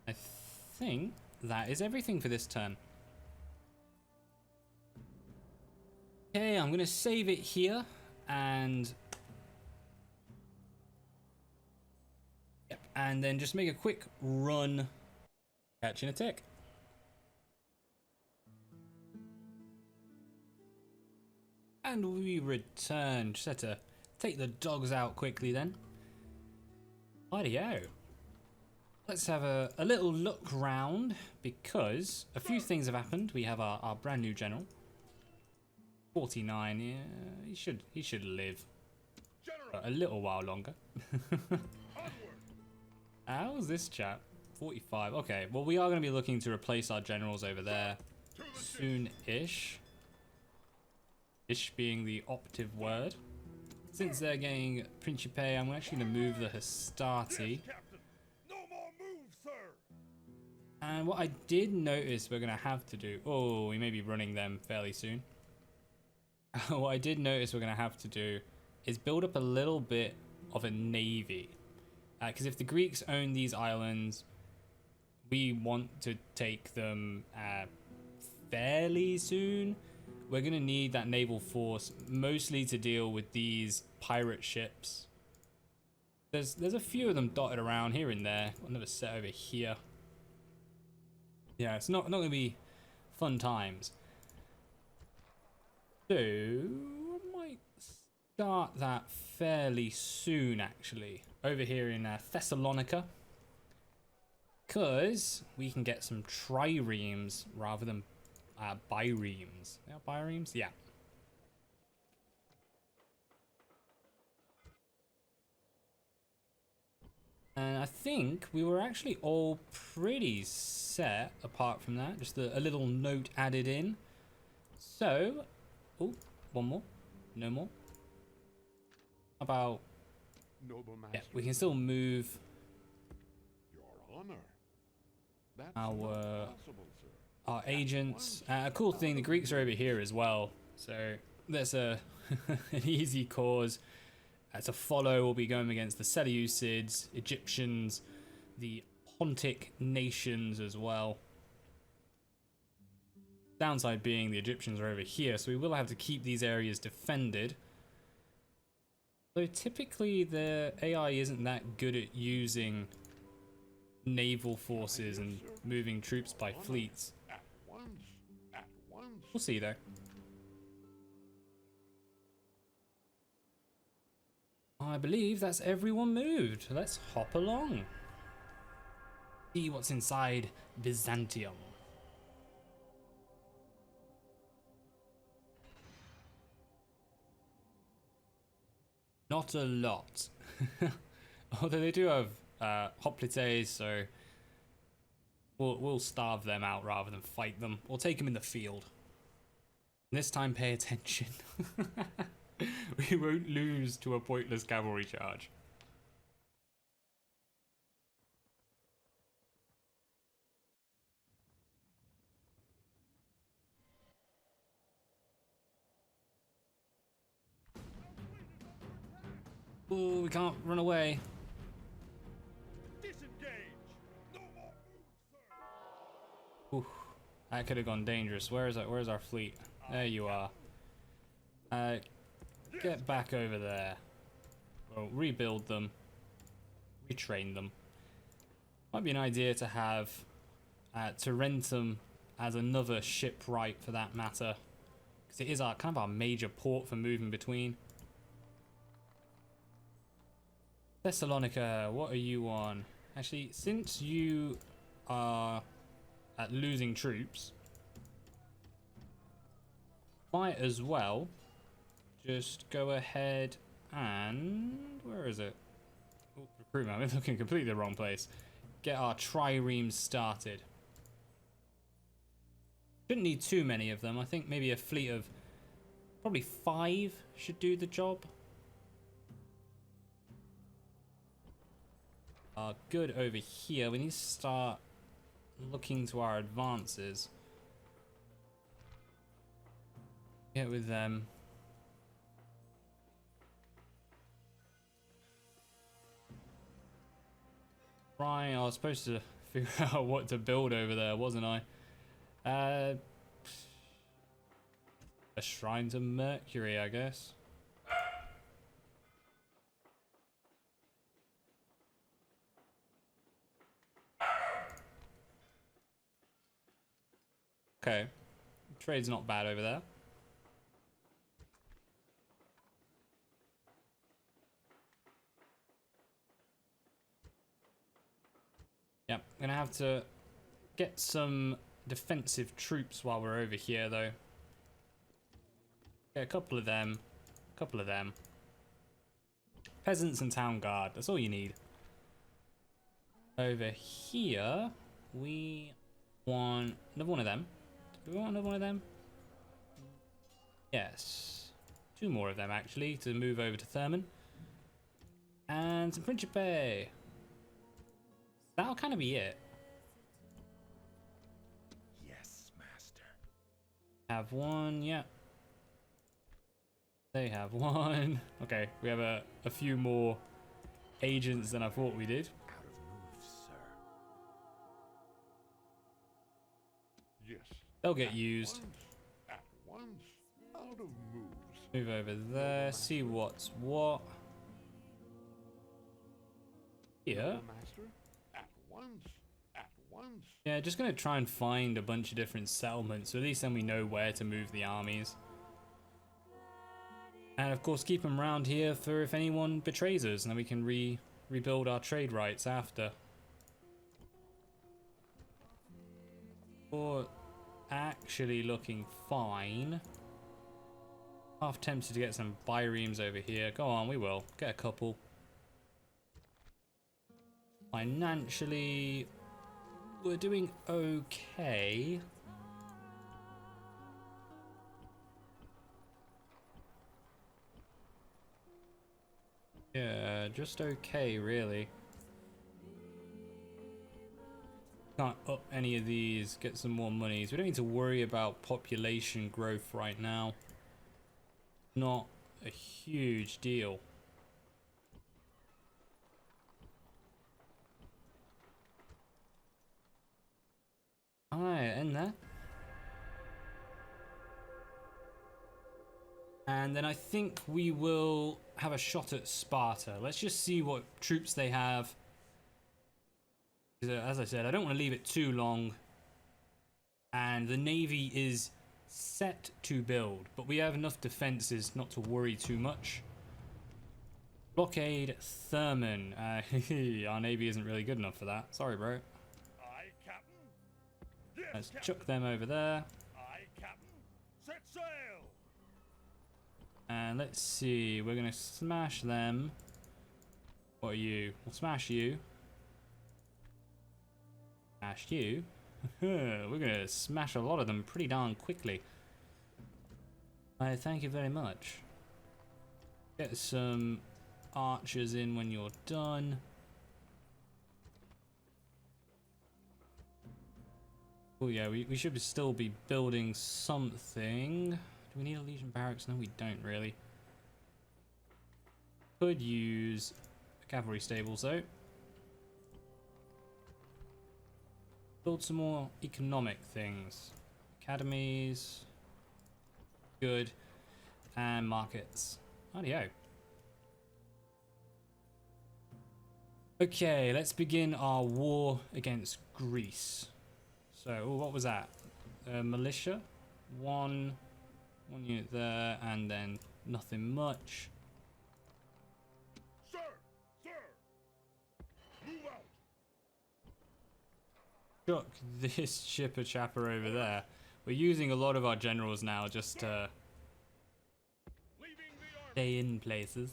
I think that is everything for this turn. Okay, I'm gonna save it here and then just make a quick run. Catching a tick. And we return. Just had to take the dogs out quickly then. Rightio. Let's have a little look round because a few things have happened. We have our brand new general. 49, yeah, he should live a little while longer. How's this chap? 45. Okay, well we are going to be looking to replace our generals over there soon-ish. Ish being the operative word. Since they're getting Principe, I'm actually going to move the Hastati. No more moves, sir. And what I did notice we're going to have to do... Oh, we may be running them fairly soon. What I did notice we're going to have to do is build up a little bit of a navy. Because if the Greeks own these islands, we want to take them fairly soon. We're going to need that naval force mostly to deal with these pirate ships. There's a few of them dotted around here and there. Got another set over here. Yeah, it's not going to be fun times. So, I might start that fairly soon, actually. Over here in Thessalonica. Because we can get some triremes rather than biremes. Yeah, biremes? Yeah. And I think we were actually all pretty set apart from that. Just a little note added in. So, oh, one more. No more. How about... Noble master. Yeah, we can still move Your honor. That's our not possible, sir. our agents. A cool thing, the Greeks are over here as well. So there's an easy cause to follow. We'll be going against the Seleucids, Egyptians, the Pontic nations as well. Downside being the Egyptians are over here, so we will have to keep these areas defended. Though typically the AI isn't that good at using naval forces and moving troops by fleets. At once. At once. We'll see though. I believe that's everyone moved. Let's hop along. See what's inside Byzantium. Not a lot. Although they do have hoplites, so we'll starve them out rather than fight them. We'll take them in the field. And this time pay attention. We won't lose to a pointless cavalry charge. Oh, we can't run away. Disengage! No more moves, sir. Oof, that could have gone dangerous. Where is it? Where's our fleet? There you are. Get back over there. Well, rebuild them. Retrain them. Might be an idea to have Tarentum as another shipwright for that matter, because it is our kind of our major port for moving between. Thessalonica, what are you on? Actually, since you are at losing troops, might as well just go ahead and... where is it? Oh, recruitment, I'm looking completely the wrong place. Get our triremes started. Shouldn't need too many of them. I think maybe a fleet of probably 5 should do the job. Good over here. We need to start looking to our advances. Get with them. Right, I was supposed to figure out what to build over there, wasn't I? A shrine to Mercury, I guess. Okay, trade's not bad over there. Yep, I'm gonna have to get some defensive troops while we're over here, though. Get a couple of them, peasants and town guard. That's all you need. Over here, we want another one of them. Do we want another one of them? Yes. 2 more of them, actually, to move over to Thurman. And some Principe. That'll kind of be it. Yes, master. Have one, yeah. They have one. Okay, we have a few more agents than I thought we did. Out of moves, sir. Yes. They'll get used. At once. Out of moves. Move over there, see what's what. Here. Master. At once. At once. Yeah, just gonna try and find a bunch of different settlements, so at least then we know where to move the armies. And of course keep them around here for if anyone betrays us, and then we can rebuild our trade rights after. Or actually looking fine. Half tempted to get some biremes over here. Go on, we will. Get a couple. Financially, we're doing okay. Yeah, just okay, really. Can't up any of these, get some more monies. We don't need to worry about population growth right now. Not a huge deal. Alright, in there. And then I think we will have a shot at Sparta. Let's just see what troops they have. As I said, I don't want to leave it too long. And the navy is set to build, but we have enough defenses not to worry too much. Blockade Thurman. Our navy isn't really good enough for that. Sorry, bro. Aye, Captain. Yes, Let's Captain. chuck them over there. Aye, Captain. Set sail. And let's see, we're gonna smash them. What are you? We'll smash you. Smash you. We're gonna smash a lot of them pretty darn quickly. Thank you very much. Get some archers in when you're done. Oh yeah, we should still be building something. Do we need a Legion barracks? No, we don't really. Could use cavalry stables though. Build some more economic things. Academies. Good. And markets. Rightio. Okay, let's begin our war against Greece. So, oh, what was that? Militia. One unit there, and then nothing much. Sir! Sir! Move out! Chuck this chipper chapper over there. We're using a lot of our generals now just to stay in places.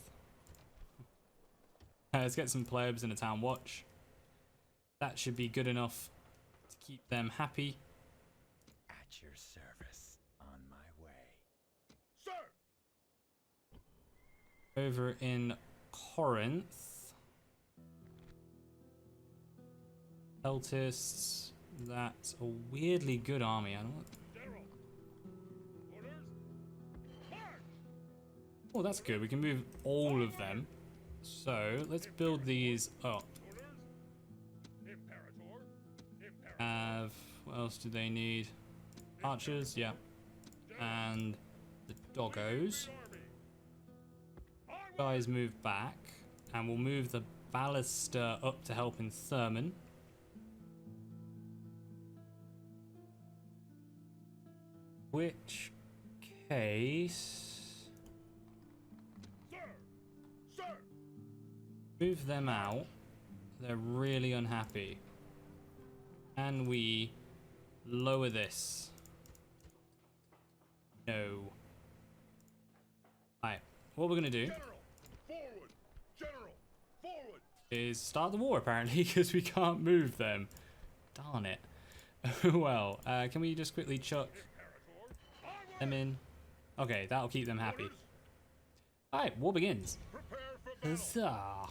Let's get some plebs and a town watch. That should be good enough to keep them happy. At your service, on my way. Sir! Over in Corinth. Celtists. That's a weirdly good army. I don't know. General! Orders! March! Oh, that's good. We can move all of them. So let's build these up. Orders! Imperator! Imperator! Have, what else do they need? Archers, yeah. And the doggos. Guys move back. And we'll move the ballista up to help in Thurman. Which case... Sir! Sir! Move them out. They're really unhappy. Can we lower this? No. Alright, what we're gonna do General! Forward! General! Forward! is start the war apparently because we can't move them. Darn it. Well, can we just quickly chuck them in? Okay, that'll keep them happy. Alright, war begins. Prepare for battle! Huzzah!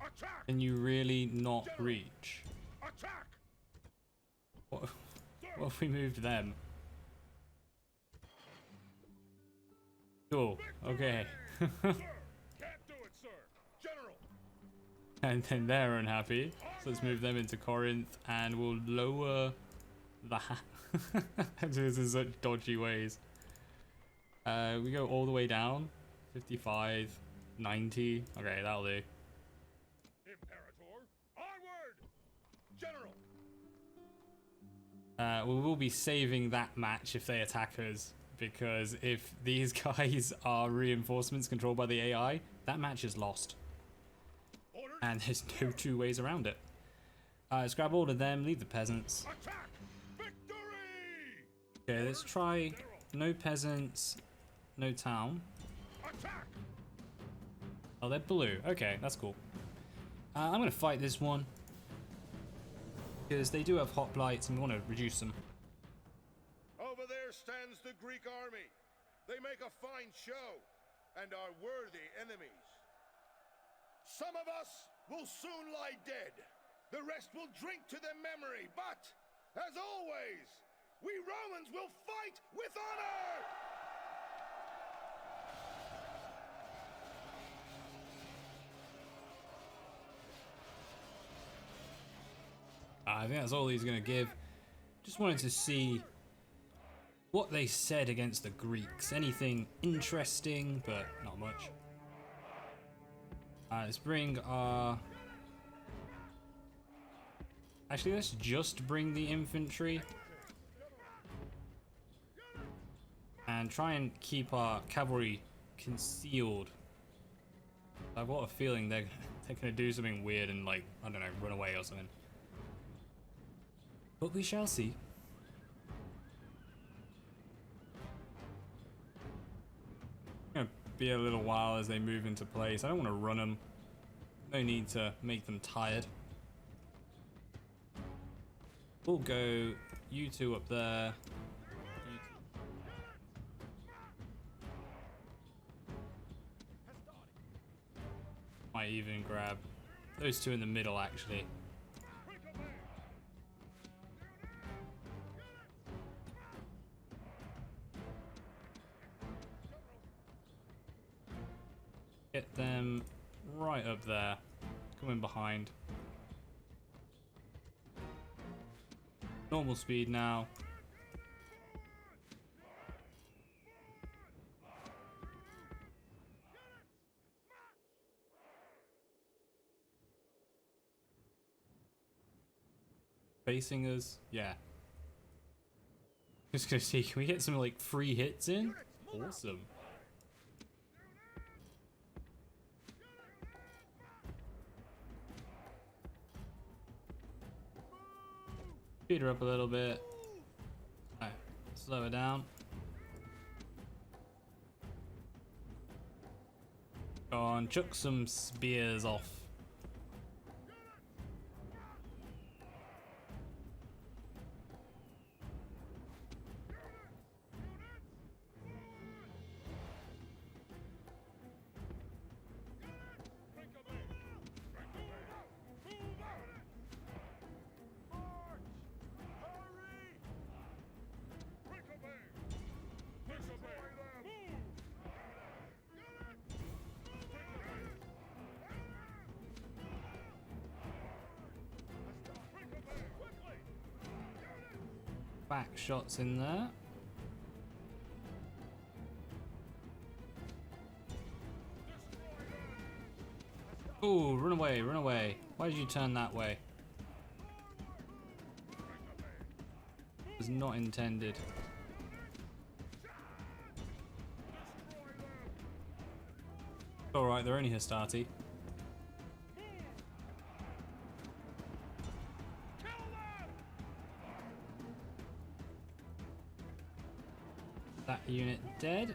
Attack! Can you really not reach? Attack! What if we moved them? Cool, okay. Sir! Can't do it, sir! General! And then they're unhappy. So let's move them into Corinth and we'll lower that. This is such dodgy ways. We go all the way down. 55, 90. Okay, that'll do. Imperator! Onward! General! We will be saving that match if they attack us. Because if these guys are reinforcements controlled by the AI, that match is lost. Orders! And there's no two ways around it. Let's grab all of them, leave the peasants. Attack! Victory! Okay, let's try no peasants, no town. Attack! Oh, they're blue. Okay, that's cool. I'm going to fight this one. Because they do have hoplites and we want to reduce them. Over there stands the Greek army. They make a fine show and are worthy enemies. Some of us will soon lie dead. The rest will drink to their memory. But, as always, we Romans will fight with honor! think that's all he's going to give. Just wanted to see what they said against the Greeks. Anything interesting, but not much. Let's bring our... Actually, let's just bring the infantry. And try and keep our cavalry concealed. I've got a feeling they're going to do something weird and, like, I don't know, run away or something. But we shall see. It's going to be a little while as they move into place. I don't want to run them. No need to make them tired. We'll go you two up there. Might even grab those two in the middle, actually. Get them right up there. Come in behind. Normal speed now. Facing us, yeah. Just gonna see, can we get some like free hits in? Awesome. Speed her up a little bit. Alright, slow her down. Go on, chuck some spears off. Back shots in there. Ooh, run away, run away. Why did you turn that way? It was not intended. Alright, they're only Hastati. That unit dead.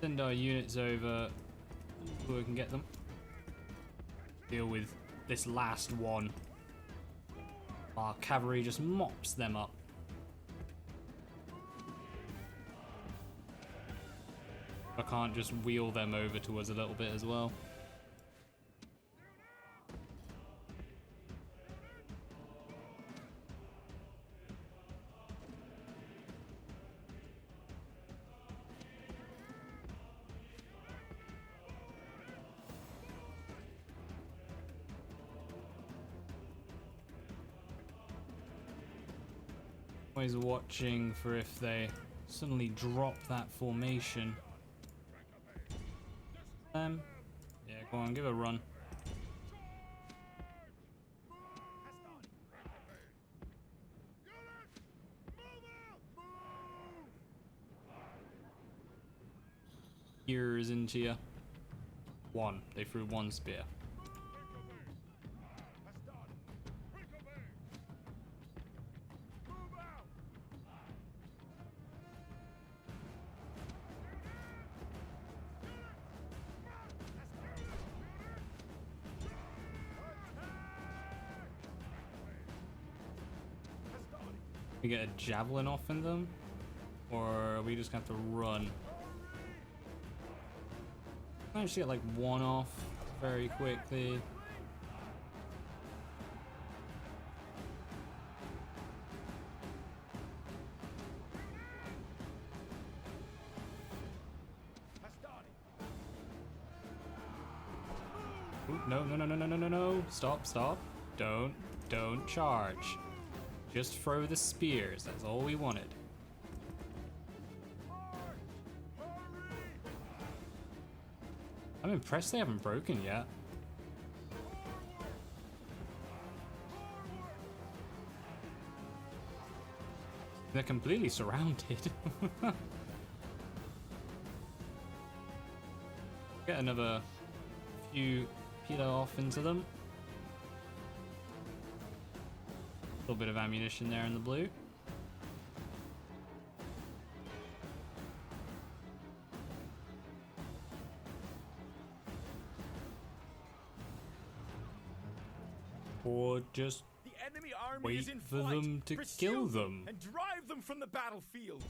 Send our units over so we can get them. Deal with this last one. Our cavalry just mops them up. I can't just wheel them over to us a little bit as well. Always watching for if they suddenly drop that formation. Yeah, go on, give it a run. Spears into you. One. They threw one spear. We get a javelin off in them, or we just have to run. I just get like one off very quickly. No, no, no, no, no, no, no, no. Stop, stop. Don't charge. Just throw the spears. That's all we wanted. I'm impressed they haven't broken yet. They're completely surrounded. Get another few peel off into them. A little bit of ammunition there in the blue. Or just The enemy army wait is in for flight. them to Pursue kill them. and drive them from the battlefield.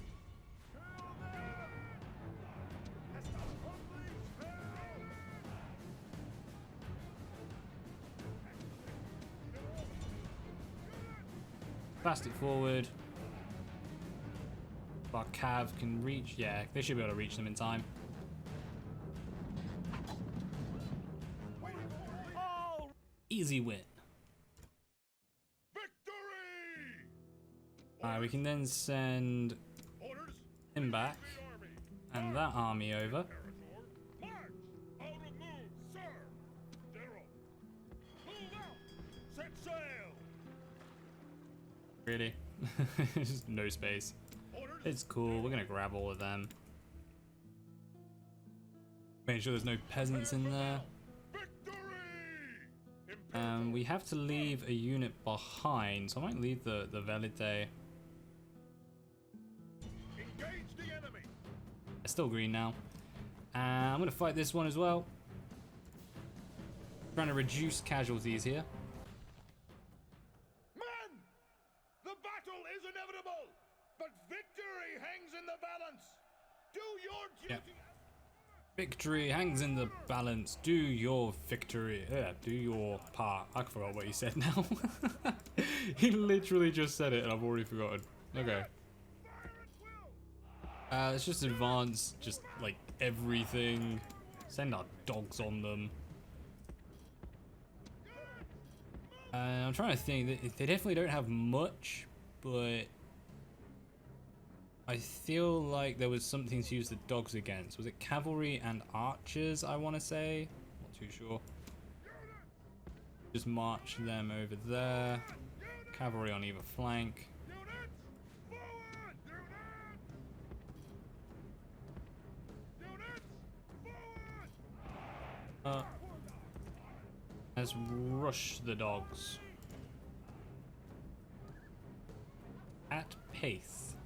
Blast it forward. If our cav can reach, yeah, they should be able to reach them in time. All Easy win. Victory! Alright, we can then send Orders. him back and that army over. March! Out of move, sir! General! Move out! Set sail! Really? Just no space. Orders. It's cool, we're gonna grab all of them. Make sure there's no peasants in there. Victory! We have to leave a unit behind, so I might leave the Velite. Engage the enemy! It's still green now. I'm gonna fight this one as well. Trying to reduce casualties here. Men! The battle is inevitable, but victory hangs in the balance. Do your duty. Yep. Victory hangs in the balance. Do your victory. Yeah, do your part. I forgot what he said now. He literally just said it and I've already forgotten. Okay. Let's just advance just like everything. Send our dogs on them. I'm trying to think. They definitely don't have much, but I feel like there was something to use the dogs against. Was it cavalry and archers, I want to say? Not too sure. Just march them over there. Cavalry on either flank. Let's rush the dogs. At pace.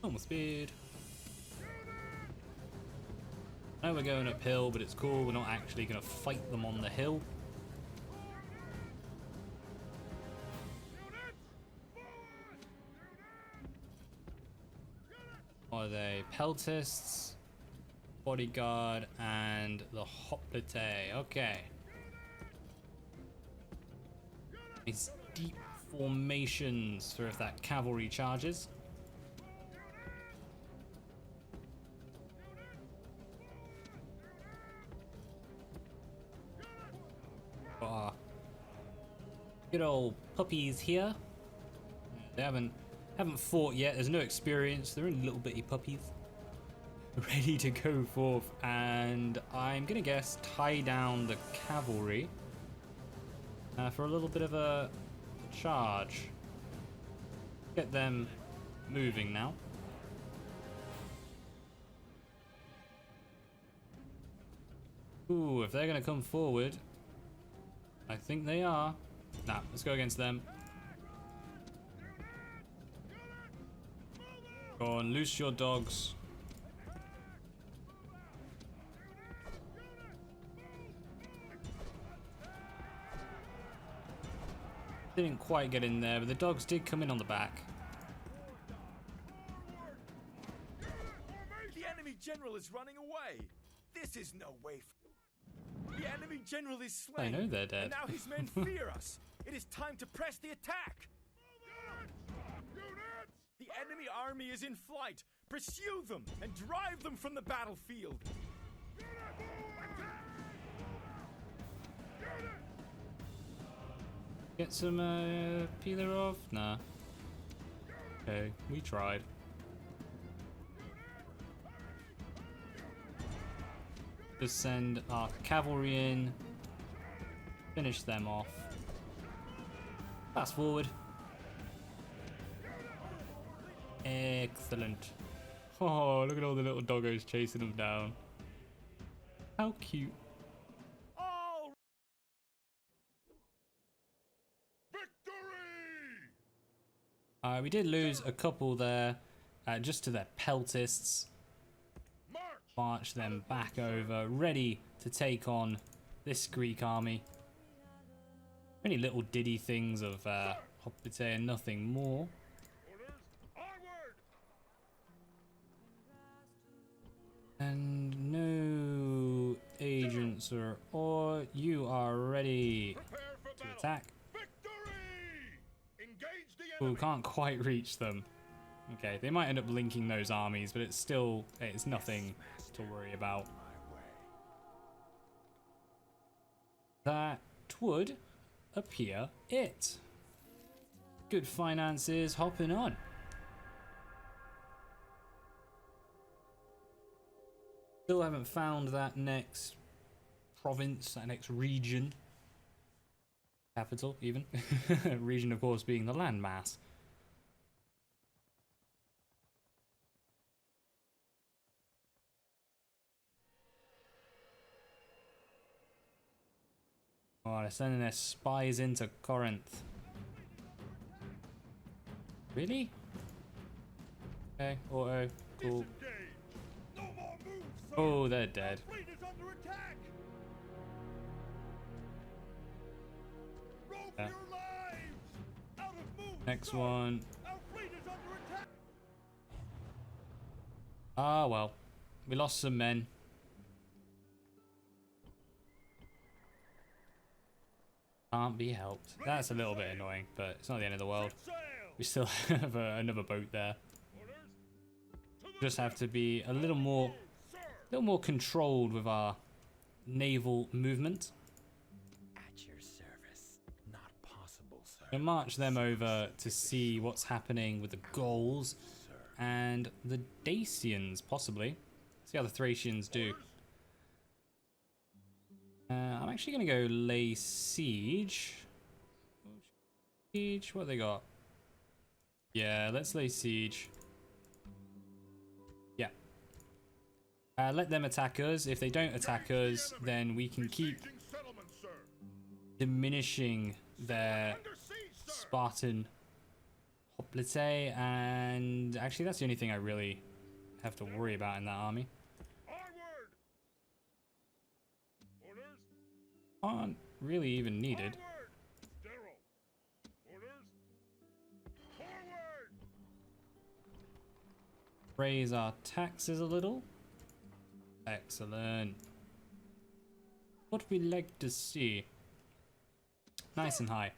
Normal speed. I know we're going uphill, but it's cool. We're not actually going to fight them on the hill. What are they? Peltists, bodyguard, and the hoplite. Okay. These deep formations for if that cavalry charges. Good old puppies here. They haven't fought yet. There's no experience. They're only little bitty puppies, ready to go forth. And I'm gonna guess tie down the cavalry for a little bit of a charge. Get them moving now. Ooh, if they're gonna come forward, I think they are. Nah, let's go against them. Go on, loose your dogs. Didn't quite get in there, but the dogs did come in on the back. The enemy general is running away. This is no way. The enemy general is slain. I know they're dead. And now his men fear us. It is time to press the attack. The enemy army is in flight. Pursue them and drive them from the battlefield. Get some peeler off? Nah. Okay, we tried. Just send our cavalry in. Finish them off. Fast forward. Excellent. Oh, look at all the little doggos chasing them down. How cute. All Victory! We did lose a couple there, just to their peltists. March them back over, ready to take on this Greek army. Many little diddy things of hoplite and nothing more. And no agents or you are ready to attack. Oh, can't quite reach them. Okay, they might end up linking those armies, but it's nothing to worry about. That would appear it. Good finances hopping on. Still haven't found that next province, that next region. Capital, even. Region, of course, being the landmass. Oh, they're sending their spies into Corinth. Really? Okay, auto, cool. Oh, they're dead. Yeah. Next one. Ah, well. We lost some men. Can't be helped. That's a little bit annoying, but it's not the end of the world. We still have another boat there. Just have to be a little more controlled with our naval movement. at your service. Not possible, sir. We'll march them over to see what's happening with the Gauls and the Dacians, possibly. See how the Thracians do. I'm actually going to go lay siege. Siege, what they got? Yeah, let's lay siege. Yeah. Let them attack us. If they don't attack us, then we can keep diminishing their Spartan hoplite, and actually that's the only thing I really have to worry about in that army. Aren't really even needed. Raise our taxes a little. Excellent. What we like to see. Nice and high.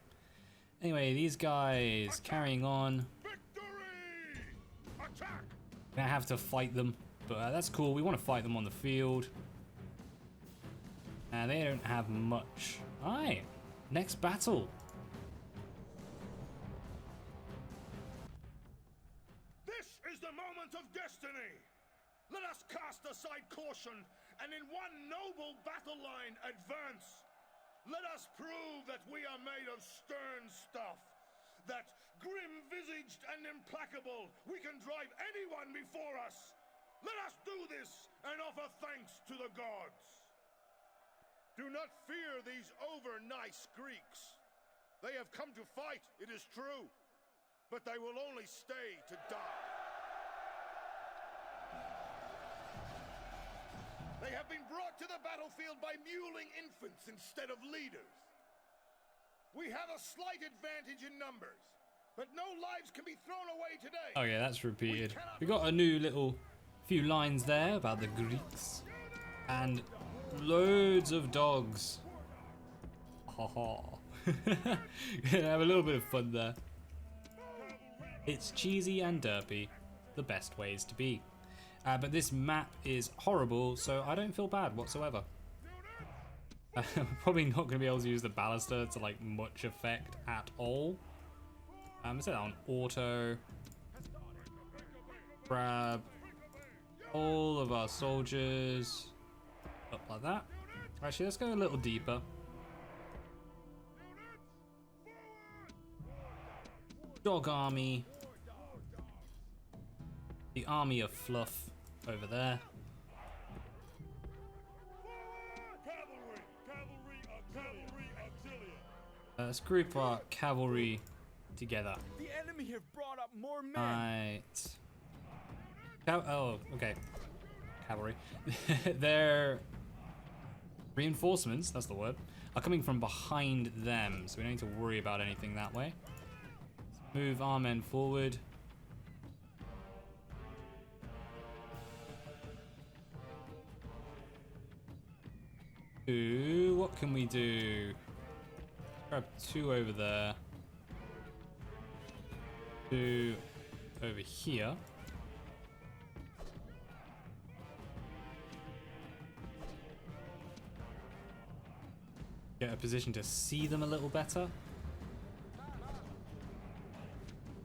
Anyway, these guys carrying on. Gonna have to fight them, but that's cool. We want to fight them on the field. They don't have much. Alright, next battle. This is the moment of destiny. Let us cast aside caution and in one noble battle line advance. Let us prove that we are made of stern stuff, that grim-visaged and implacable, we can drive anyone before us. Let us do this and offer thanks to the gods. Do not fear these over-nice Greeks. They have come to fight, it is true, but they will only stay to die. They have been brought to the battlefield by mewling infants instead of leaders. We have a slight advantage in numbers, but no lives can be thrown away today. Oh yeah, that's repeated. We got a new little few lines there about the Greeks. And loads of dogs. Haha. Gonna have a little bit of fun there. It's cheesy and derpy. The best ways to be. But this map is horrible, so I don't feel bad whatsoever. I'm probably not going to be able to use the ballista to like much effect at all. Set that on auto. Grab all of our soldiers up like that. Actually, let's go a little deeper. Dog army. The army of fluff over there. Let's group our cavalry together. The enemy have brought up more men. Right. Oh, okay. Cavalry. Their reinforcements, that's the word, are coming from behind them, so we don't need to worry about anything that way. Let's move our men forward. Ooh, what can we do? Grab 2 over there. 2 over here. Get a position to see them a little better.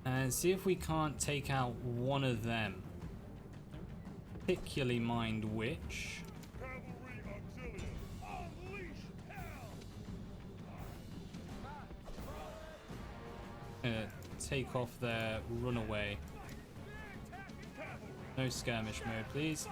And see if we can't take out one of them. Particularly mind which. Take off their runaway. No skirmish mode, please.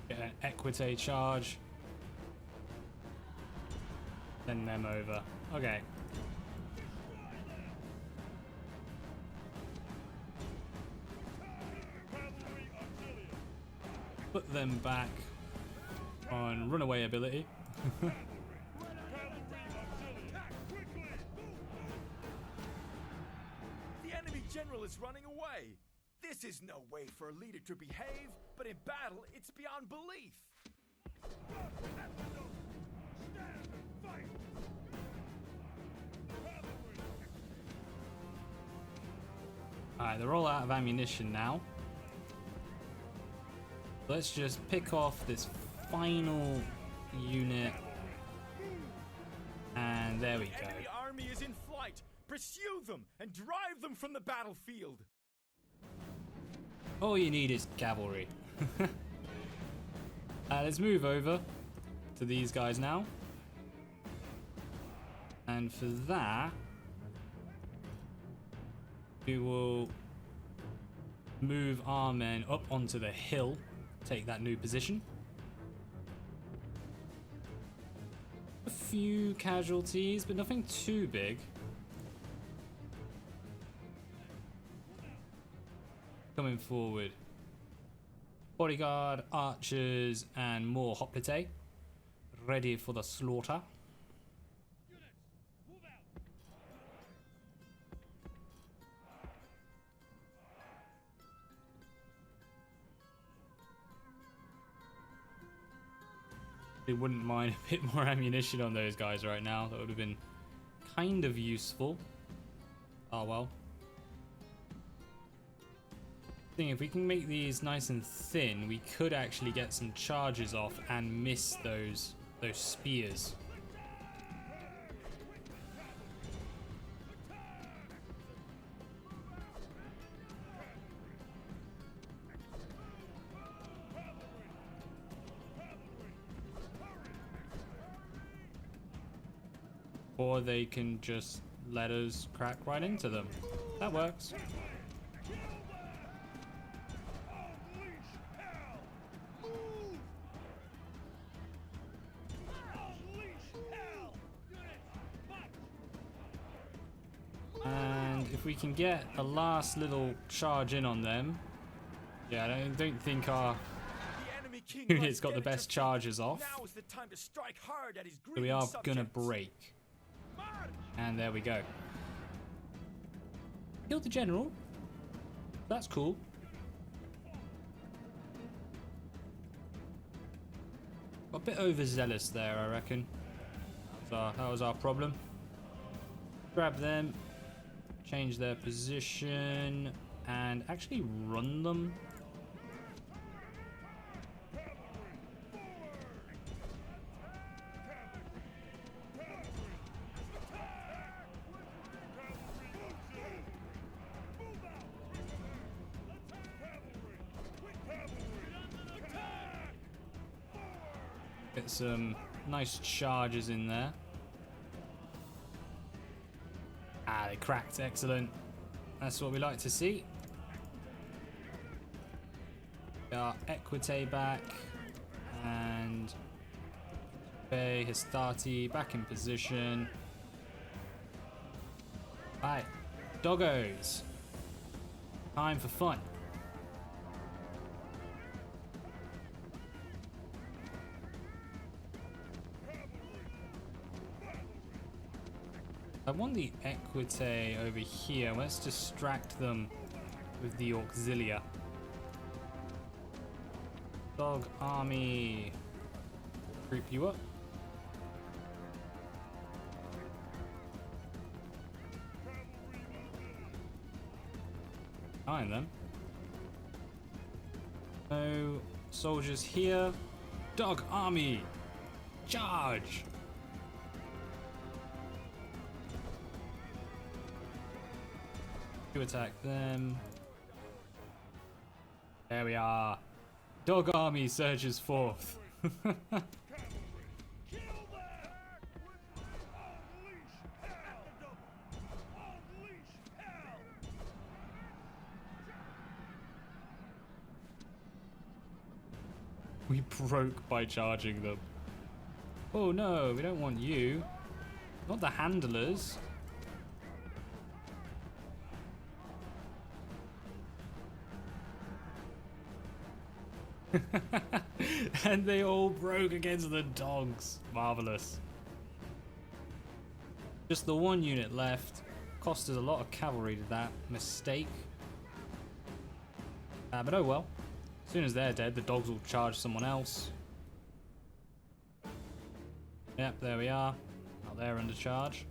Get an equite charge. Send them over. Okay. Put them back on runaway ability. The enemy general is running away. This is no way for a leader to behave, but in battle, it's beyond belief. Alright, they're all out of ammunition now. Let's just pick off this final unit. And there we go. Enemy army is in flight. Pursue them and drive them from the battlefield. All you need is cavalry. Let's move over to these guys now. And for that, we will move our men up onto the hill. Take that new position. A few casualties, but nothing too big. Coming forward. Bodyguard, archers, and more hoplite. Ready for the slaughter. They wouldn't mind a bit more ammunition on those guys right now. That would have been kind of useful. Oh well. I think if we can make these nice and thin, we could actually get some charges off and miss those spears. Or they can just let us crack right into them. That works. And if we can get a last little charge in on them. Yeah, I don't think our unit's got the best charges off. Now is the time to strike hard at his So we are gonna subjects. break. And there we go. Killed the general. That's cool. A bit overzealous there, I reckon. So that was our problem. Grab them, change their position, and actually run them. Get some nice charges in there. Ah, they cracked. Excellent. That's what we like to see. Get our Equite back. And Hastati back in position. Right. Doggos. Time for fun. I want the Equite over here. Let's distract them with the Auxilia. Dog army. Group you up. Behind them. No soldiers here. Dog army. Charge. To attack them. There we are. Dog army surges forth. We broke by charging them. Oh no, we don't want you. Not the handlers. And they all broke against the dogs. Marvelous. Just the one unit left. Cost us a lot of cavalry to that mistake. But oh well. As soon as they're dead, the dogs will charge someone else. Yep, there we are. Now they're under charge.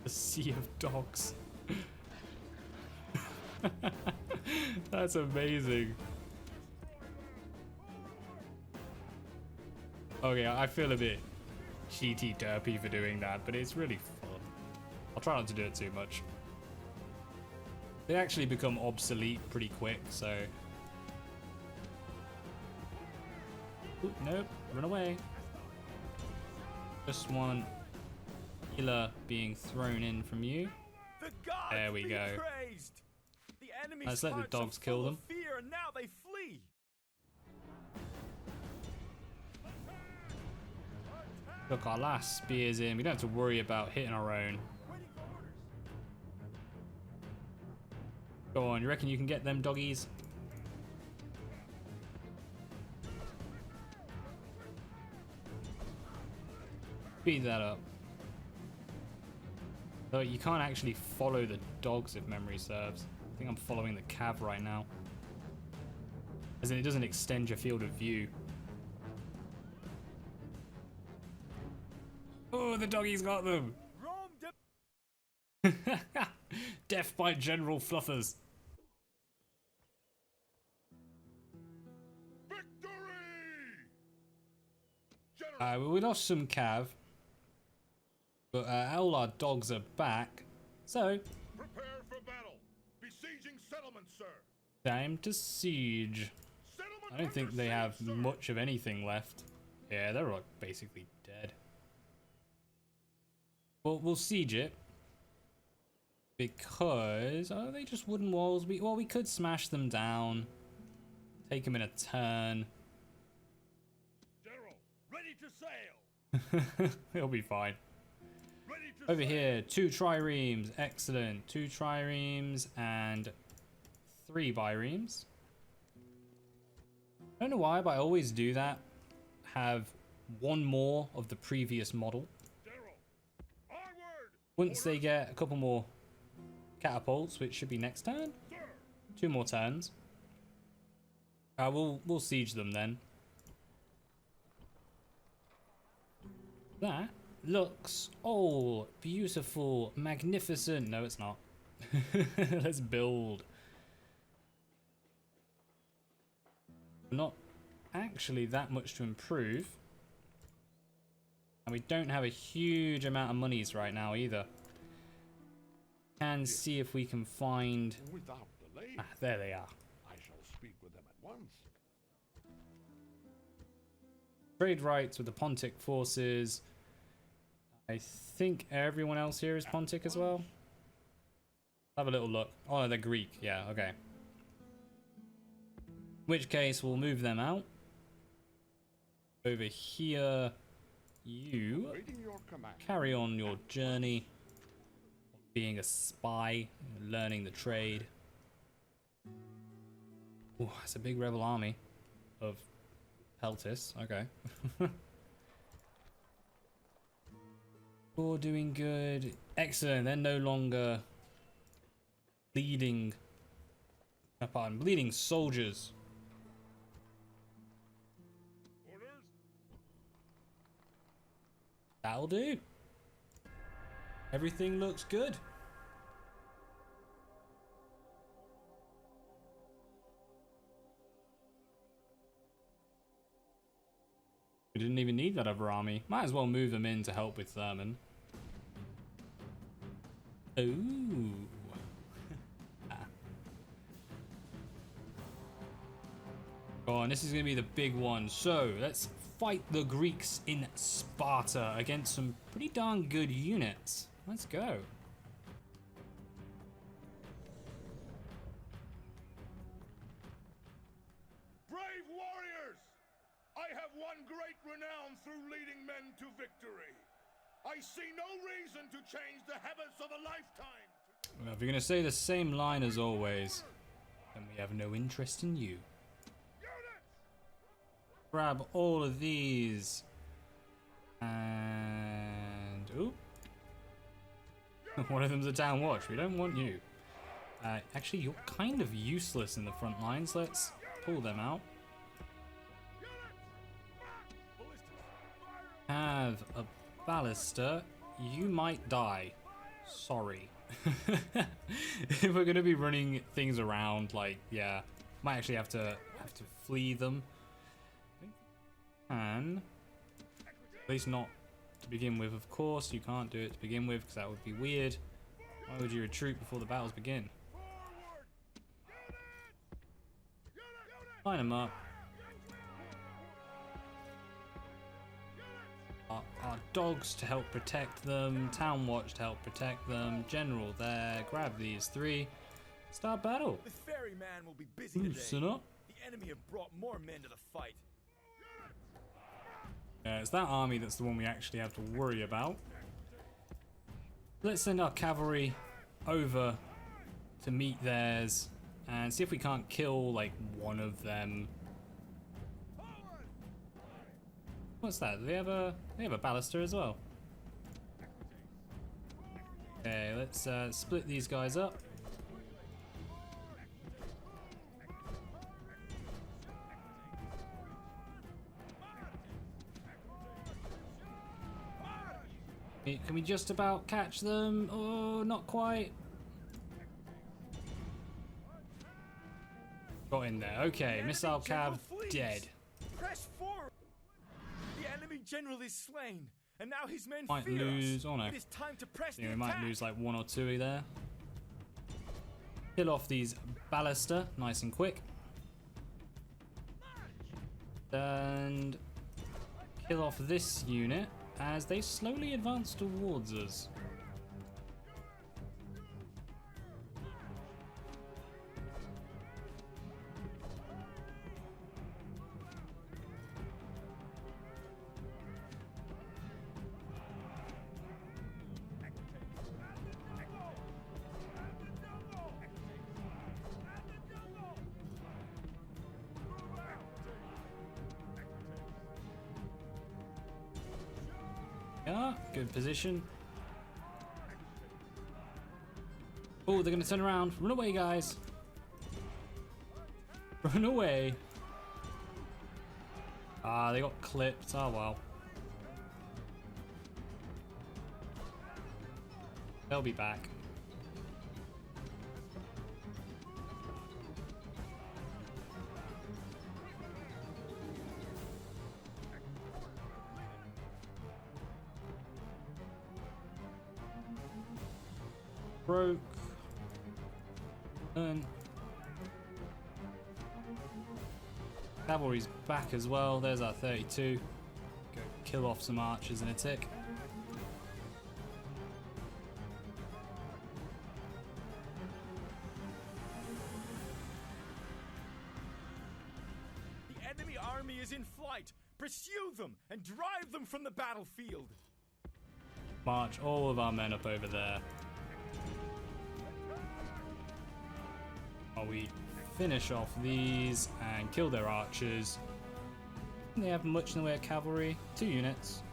A sea of dogs. That's amazing. Okay, I feel a bit cheaty derpy for doing that, but it's really fun. I'll try not to do it too much. They actually become obsolete pretty quick, so... Oop, nope, run away. Just one healer being thrown in from you. There we go. Let's let the dogs kill them. Fear, and now they flee. Look, our last spear's in. We don't have to worry about hitting our own. Go on, you reckon you can get them doggies? Speed that up. Though you can't actually follow the dogs if memory serves. I think I'm following the cav right now. As in, it doesn't extend your field of view. Oh, the doggies got them! Death by General Fluffers. Well, we lost some cav, but all our dogs are back, so Prepare for battle. Besieging settlement, sir. time to siege. Settlement I don't think under they siege, have sir. much of anything left. Yeah, they're like basically dead. Well, we'll siege it because are they just wooden walls? Well, we could smash them down, take them in a turn. General, ready to sail. It'll be fine. Ready to Over sail. here, 2 triremes. Excellent. 2 triremes and 3 biremes. I don't know why, but I always do that. Have one more of the previous model. General, onward. Once they get a couple more catapults, which should be next turn. Sir. 2 more turns. We'll siege them then. That looks all beautiful, magnificent. No, it's not. Let's build. Not actually that much to improve. And we don't have a huge amount of monies right now either. Can see if we can find... Without delay, there they are. I shall speak with them at once. Trade rights with the Pontic forces. I think everyone else here is Pontic as well. Have a little look. Oh, they're Greek. Yeah, okay. In which case, we'll move them out. Over here, you Waiting your command. carry on your journey of being a spy, learning the trade. Oh, that's a big rebel army of Peltis. Okay. You're doing good. Excellent. They're no longer bleeding. Pardon, bleeding soldiers. Orders? That'll do. Everything looks good. We didn't even need that other army. Might as well move them in to help with Thurman. Ooh. Go on, this is going to be the big one. So, let's fight the Greeks in Sparta against some pretty darn good units. Let's go. Brave warriors! I have won great renown through leading men to victory. I see no reason to change the habits of a lifetime. Well, if you're going to say the same line as always, then we have no interest in you. Grab all of these. And... Oop. One of them's a town watch. We don't want you. Actually, you're kind of useless in the front lines. Let's pull them out. Have a ballista. You might die. Sorry. If we're going to be running things around, like, yeah, might actually have to flee them. And at least not to begin with. Of course, you can't do it to begin with because that would be weird. Why would you retreat before the battles begin? Line them up. Our dogs to help protect them. Town watch to help protect them. General there. Grab these three. Start battle. The ferryman will be busy today. Loosen up. The enemy have brought more men to the fight. Yeah, it's that army that's the one we actually have to worry about. Let's send our cavalry over to meet theirs and see if we can't kill like one of them. What's that? They have a ballista as well. Okay, let's split these guys up. Can we just about catch them? Oh, not quite. Got in there. Okay, missile cav dead. Press forward. The enemy general is slain, and now his men Might fear lose. us. Oh no. It is time to press Yeah, the we might attack. lose like one or two there. Kill off these ballista, nice and quick. And kill off this unit as they slowly advance towards us. Yeah, good position. Oh, they're gonna turn around. Run away, guys. Run away. Ah, they got clipped. Oh well. They'll be back. Broke. And cavalry's back as well. There's our 32. Go kill off some archers in a tick. The enemy army is in flight. Pursue them and drive them from the battlefield. March all of our men up over there. While we finish off these and kill their archers. They have much in the way of cavalry. 2 units.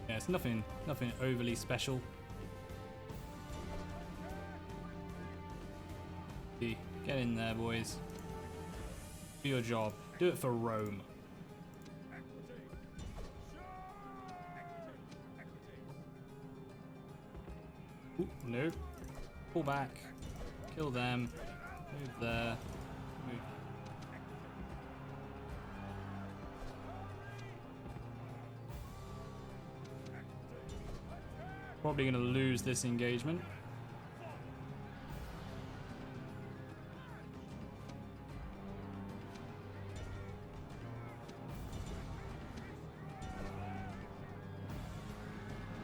Yeah, it's nothing overly special. Get in there, boys. Do your job. Do it for Rome. Ooh, no. Pull back. Kill them. Move there. Move. Probably going to lose this engagement.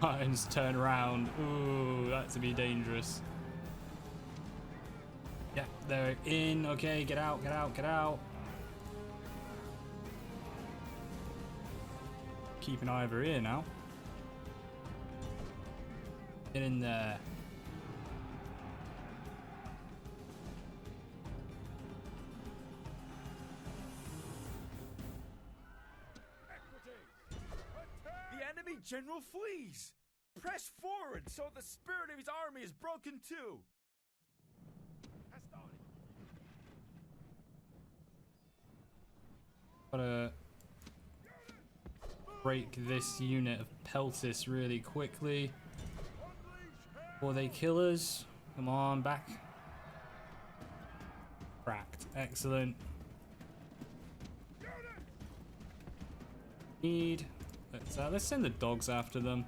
Buttons turn around. Ooh, that's to be dangerous. Yeah, they're in. Okay, get out, get out, get out. Keep an eye over here now. Get in there. The enemy general flees. Press forward so the spirit of his army is broken too. Gotta break this unit of Peltis really quickly before they kill us. Come on, back. Cracked. Excellent. Let's send the dogs after them.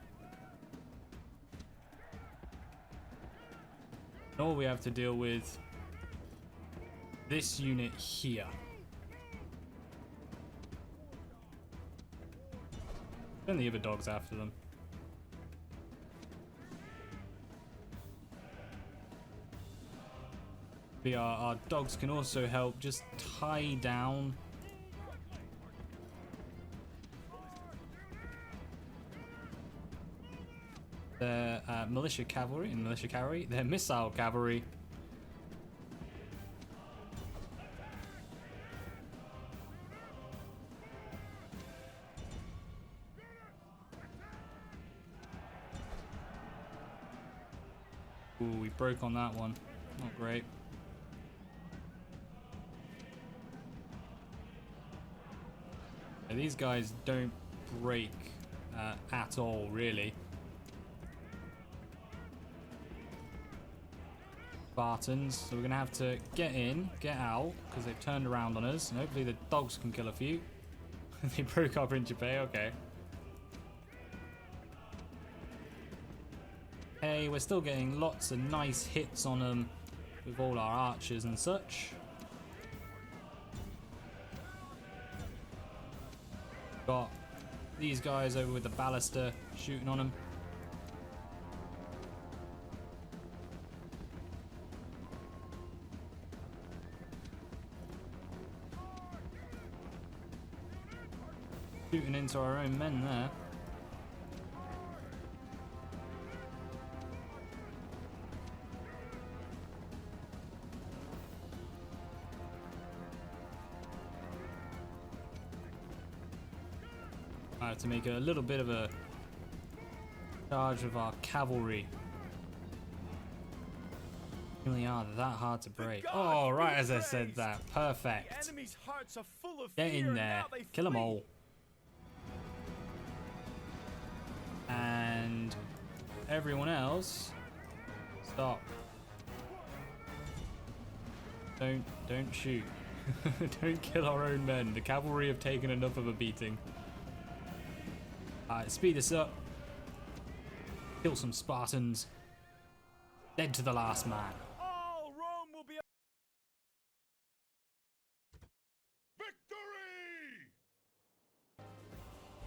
And all we have to deal with this unit here. Send the other dogs after them. Our dogs can also help just tie down their militia cavalry and militia cavalry, their missile cavalry. Ooh, we broke on that one. Not great. Yeah, these guys don't break at all, really. Spartans, so we're gonna have to get in, get out, because they've turned around on us, and hopefully the dogs can kill a few. They broke our Principe, okay. Hey, we're still getting lots of nice hits on them with all our archers and such. Got these guys over with the ballista shooting on them. Shooting into our own men there. I have to make a little bit of a charge of our cavalry. Really are that hard to break. gods Oh, right be as I said praised. that. The Perfect. enemy's hearts are full of Get fear, in and there. now they Kill them flee. all. And everyone else, stop. Don't shoot. Don't kill our own men. The cavalry have taken enough of a beating. Alright, speed this up. Kill some Spartans. Dead to the last man. All Rome will be. Victory!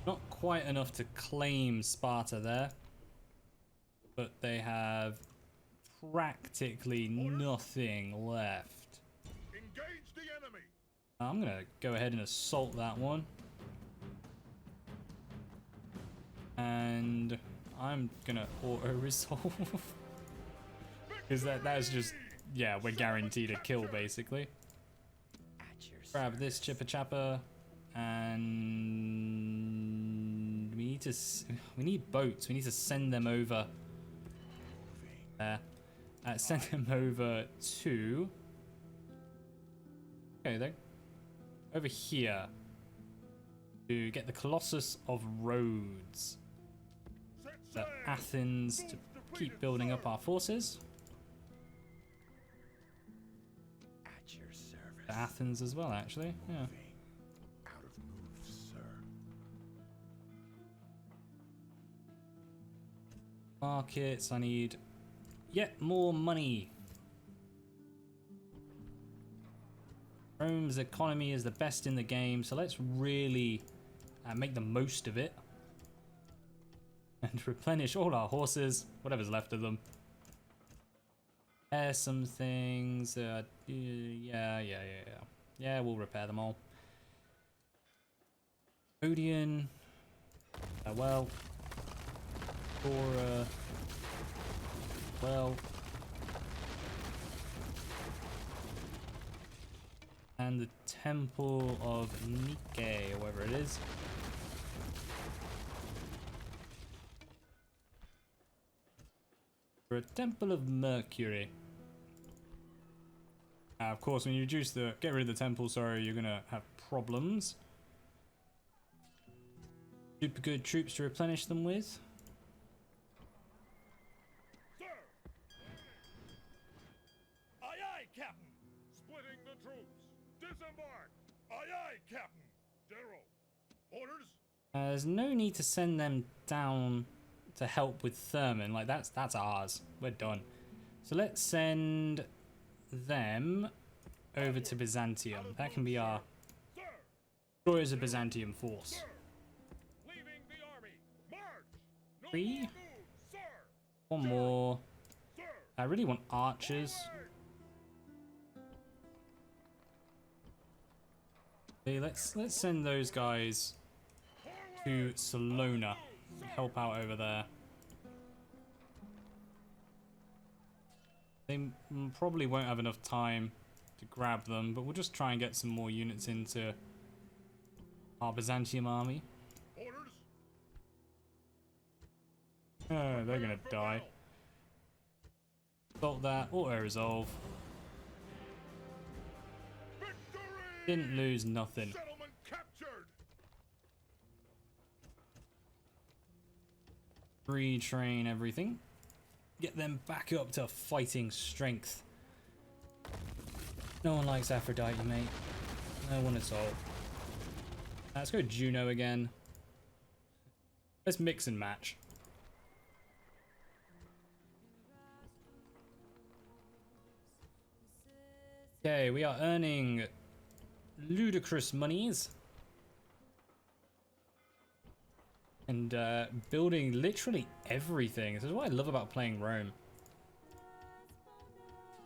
Not quite enough to claim Sparta there. But they have practically nothing left. Engage the enemy! I'm gonna go ahead and assault that one. And I'm gonna auto-resolve. Because that's just, yeah, we're guaranteed a kill basically. Grab this chipper chapper. And we need boats. We need to send them over there. Send them over to, okay, then over here to get the Colossus of Rhodes. So Athens to keep building up our forces. At your service. Athens as well, actually. Yeah. Out of moves, sir. Markets. I need yet more money. Rome's economy is the best in the game, so let's really make the most of it. And replenish all our horses, whatever's left of them. Repair some things. Yeah, we'll repair them all. Odeon. Well. Dora. Well. And the Temple of Nike, or whatever it is. For a Temple of Mercury. Of course, when you get rid of the temple, sorry, you're gonna have problems. Super good troops to replenish them with. Sir! Aye, aye, Captain! Splitting the troops! Disembark! Aye, aye, Captain! General! Orders? There's no need to send them down to help with Thurman. Like, that's ours. We're done. So let's send them over to Byzantium. That can be our Sir! destroyers of Byzantium force. Sir! Leaving the army! March! No 3. more moves, sir! 1 more. Sir! I really want archers. Okay, let's send those guys to Salona to help out over there. They probably won't have enough time to grab them, but we'll just try and get some more units into our Byzantium army. Orders? Oh, they're gonna die. Stop that, auto-resolve. Victory! Didn't lose nothing. Settlement captured! Retrain everything. Get them back up to fighting strength. No one likes Aphrodite, mate. No one at all. Let's go Juno again. Let's mix and match. Okay, we are earning ludicrous monies. And building literally everything. This is what I love about playing Rome.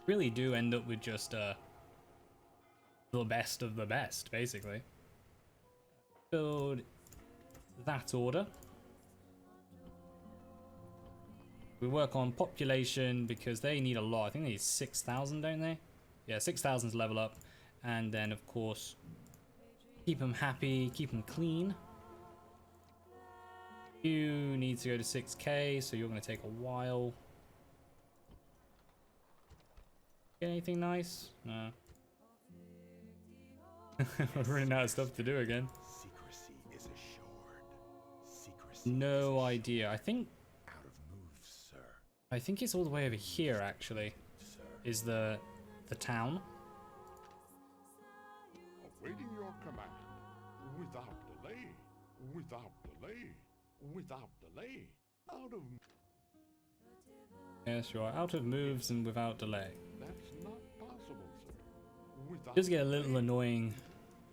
Really do end up with just the best of the best, basically. Build that order. We work on population because they need a lot. I think they need 6,000, don't they? Yeah, 6,000's level up. And then, of course, keep them happy, keep them clean. You need to go to 6k, so you're going to take a while. Get anything nice? No. We're running out of stuff to do again. Secrecy is assured. Secrecy No idea. I think out of moves, sir. it's all the way over here actually. Sir. Is the town. Awaiting your command. Without delay. Without delay. Without delay. Out of... Yes, you are out of moves and without delay. That's not possible, sir. Without It does get a little annoying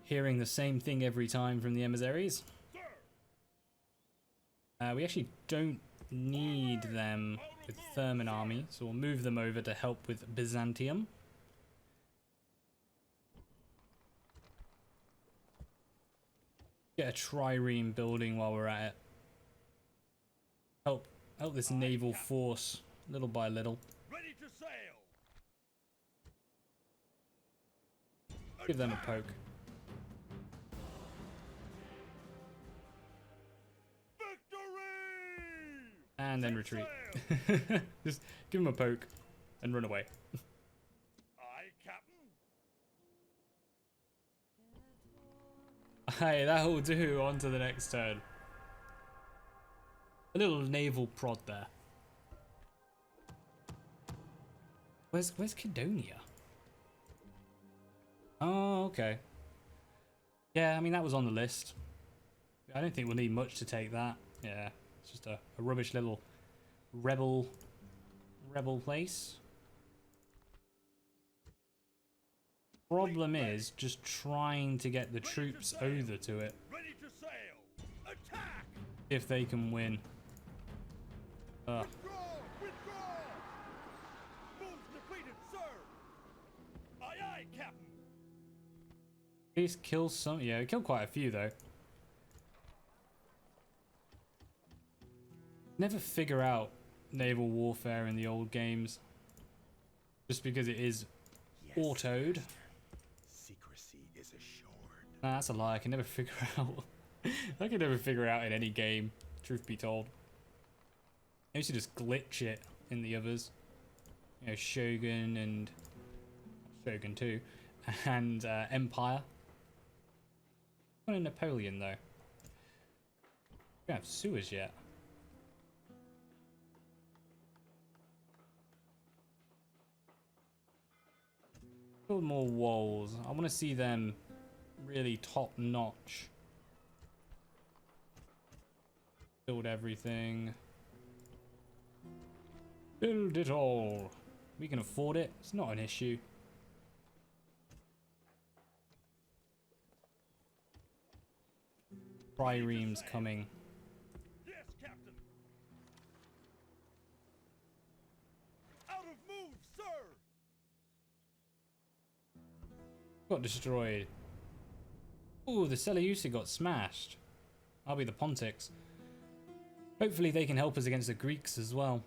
hearing the same thing every time from the emissaries. We actually don't need them with Therman army, so we'll move them over to help with Byzantium. Get a trireme building while we're at it. Help this naval force little by little. Ready to sail. Give them a poke. Victory! And then retreat. Just give them a poke and run away. Aye, Captain. Hey, that'll do. On to the next turn. A little naval prod there. Where's Cadonia? Oh, okay. Yeah, I mean, that was on the list. I don't think we'll need much to take that. Yeah, it's just a rubbish little rebel place. Problem is just trying to get the troops over to it Ready to sail. Attack! if they can win. Withdraw! Withdraw! Moves depleted, sir. Aye, aye, Captain. At least kill some. Yeah, kill quite a few though. Never figure out naval warfare in the old games. Just because it is autoed. Secrecy is assured. Nah, that's a lie. I can never figure out. I can never figure out in any game, truth be told. I used to just glitch it in the others. You know, Shogun and Shogun 2 and Empire. Not in Napoleon though. We don't have sewers yet. Build more walls. I want to see them really top notch. Build everything. Build it all. We can afford it. It's not an issue. Triremes coming. Yes, Captain. Out of move, sir. Got destroyed. Ooh, the Seleucid got smashed. I'll be the Pontics. Hopefully they can help us against the Greeks as well.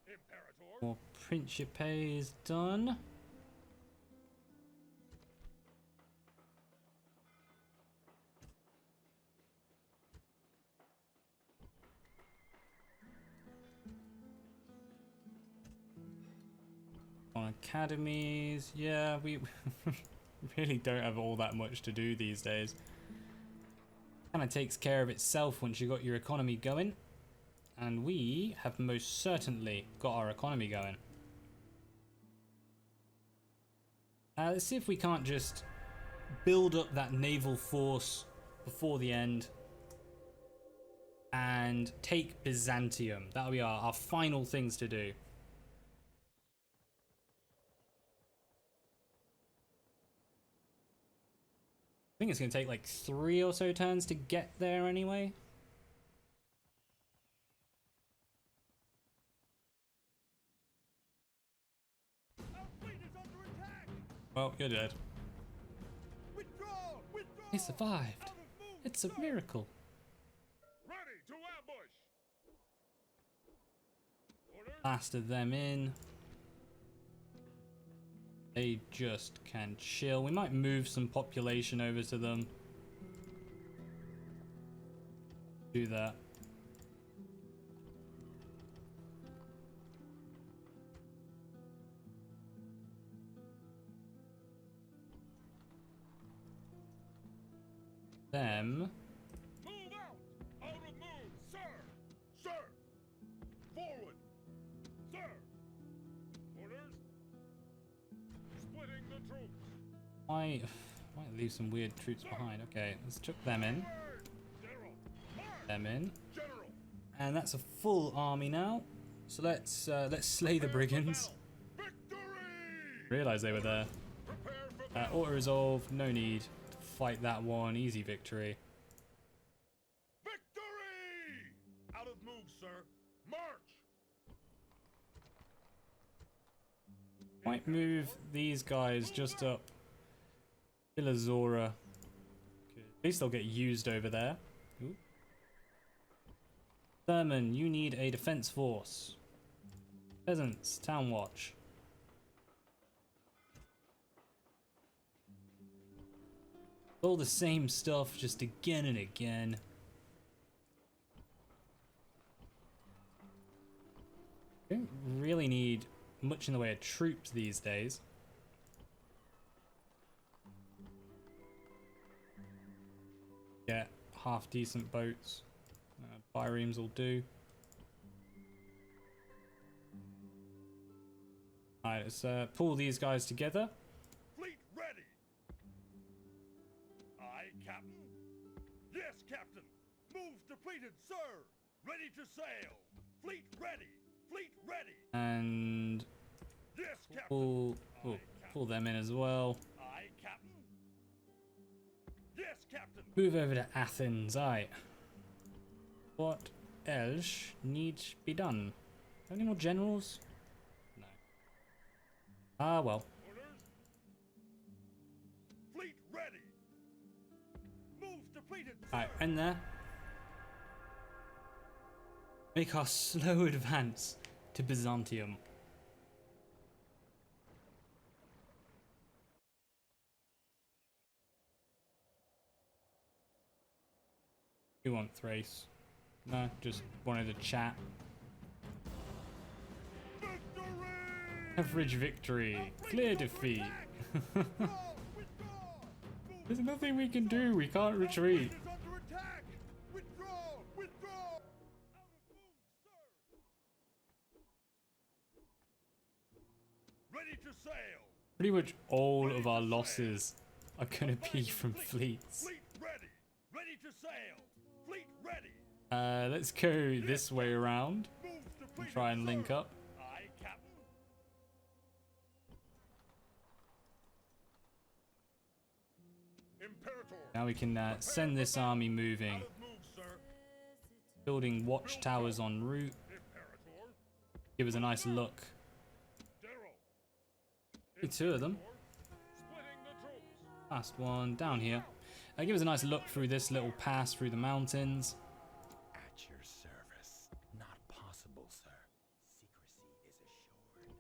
Imperator. More Principe is done. On academies, yeah, we really don't have all that much to do these days. Kind of takes care of itself once you got your economy going. And we have most certainly got our economy going. Let's see if we can't just build up that naval force before the end and take Byzantium. That'll be our final things to do. I think it's going to take like 3 or so turns to get there anyway. Our fleet is under attack. Well, you're dead. Withdraw! Withdraw! He survived. Out of move, It's a sir. miracle. Ready to ambush. Order. Blasted them in. They just can chill. We might move some population over to them. Do that. them. Move out! Out of move, sir! Sir! Forward! Sir! Orders? Splitting the troops! Might leave some weird troops behind. Okay, let's chuck them in. General! Them in. General! And that's a full army now. So let's slay the brigands. Victory! Realize they were there. Prepare for battle! Auto resolve. No need to fight that one. Easy victory. Victory! Out of move, sir. March! Might move these guys just up Ilazora. At least they'll get used over there. Ooh. Thurman, you need a defense force. Peasants, town watch. All the same stuff, just again and again. Don't really need much in the way of troops these days. Get half decent boats. Biremes will do. Alright, let's pull these guys together. Fleet ready! Aye, Captain? Yes, Captain! Moves depleted, sir! Ready to sail! Fleet ready! Fleet ready! And Yes, Captain! pull them in as well. Aye, Captain? Yes, Captain! Move over to Athens, aye. What else needs to be done? Any more generals? No. Ah, well. Orders? Fleet ready! Moves depleted, sir! Alright, end there. Make our slow advance to Byzantium. You want Thrace? No, just wanted to chat. Victory! Average victory. Clear defeat. Withdraw! There's nothing we can do. We can't retreat. Is under attack! Withdraw! Withdraw! Out of move, sir! Ready to sail! Pretty much all of our losses are gonna be from fleets. Fleet ready! Ready to sail! Fleet ready! Let's go this way around Moves and depleted, try and link sir. up. Aye, Captain. Imperator. Now we can send this army moving, Out of move, sir. building watchtowers en route. Imperator. Give us a nice look. General. Two of them. Splitting the troops. Last one down here. Give us a nice look through this little pass through the mountains. At your service. Not possible, sir. Secrecy is assured.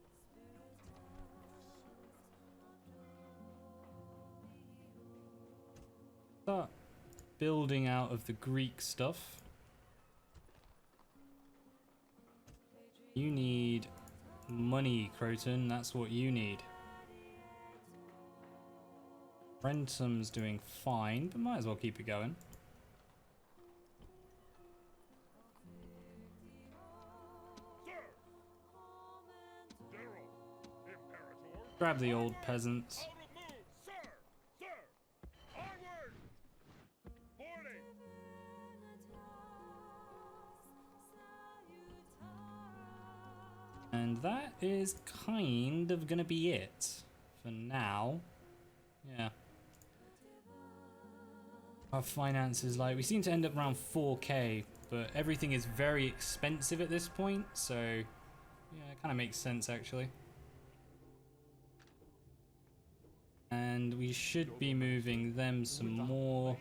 Start building out of the Greek stuff. You need money, Croton. That's what you need. Rentum's doing fine, but might as well keep it going. Sir. General. Imperator. Grab the old peasants. Out of move, sir. Sir. Onward. Boarding. And that is kind of gonna be it for now. Yeah. Our finances, like, we seem to end up around 4k, but everything is very expensive at this point, so yeah, it kind of makes sense actually. And we should be moving them some more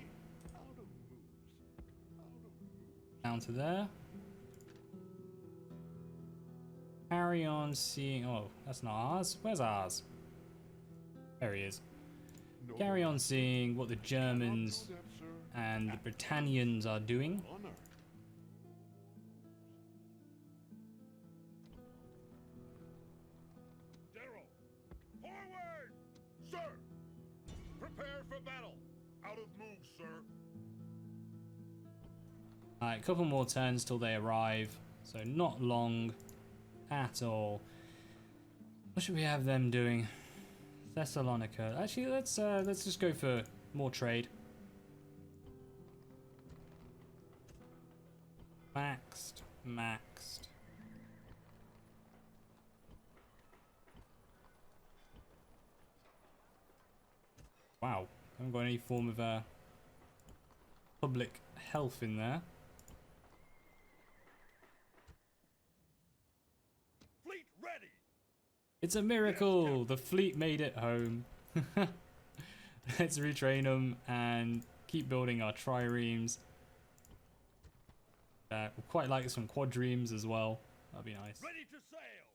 down to there. Carry on seeing. Oh, that's not ours. Where's ours? There he is. Carry on seeing what the Germans and the Britannians are doing. Honor. General. Forward. Sir. Prepare for battle. Out of move, sir. Alright, a couple more turns till they arrive. So not long at all. What should we have them doing? Thessalonica. Actually, let's just go for more trade. Maxed. Wow, haven't got any form of public health in there. Fleet ready. It's a miracle! The fleet made it home. Let's retrain them and keep building our triremes. We'll quite like some quadremes as well. That'd be nice. Ready to sail.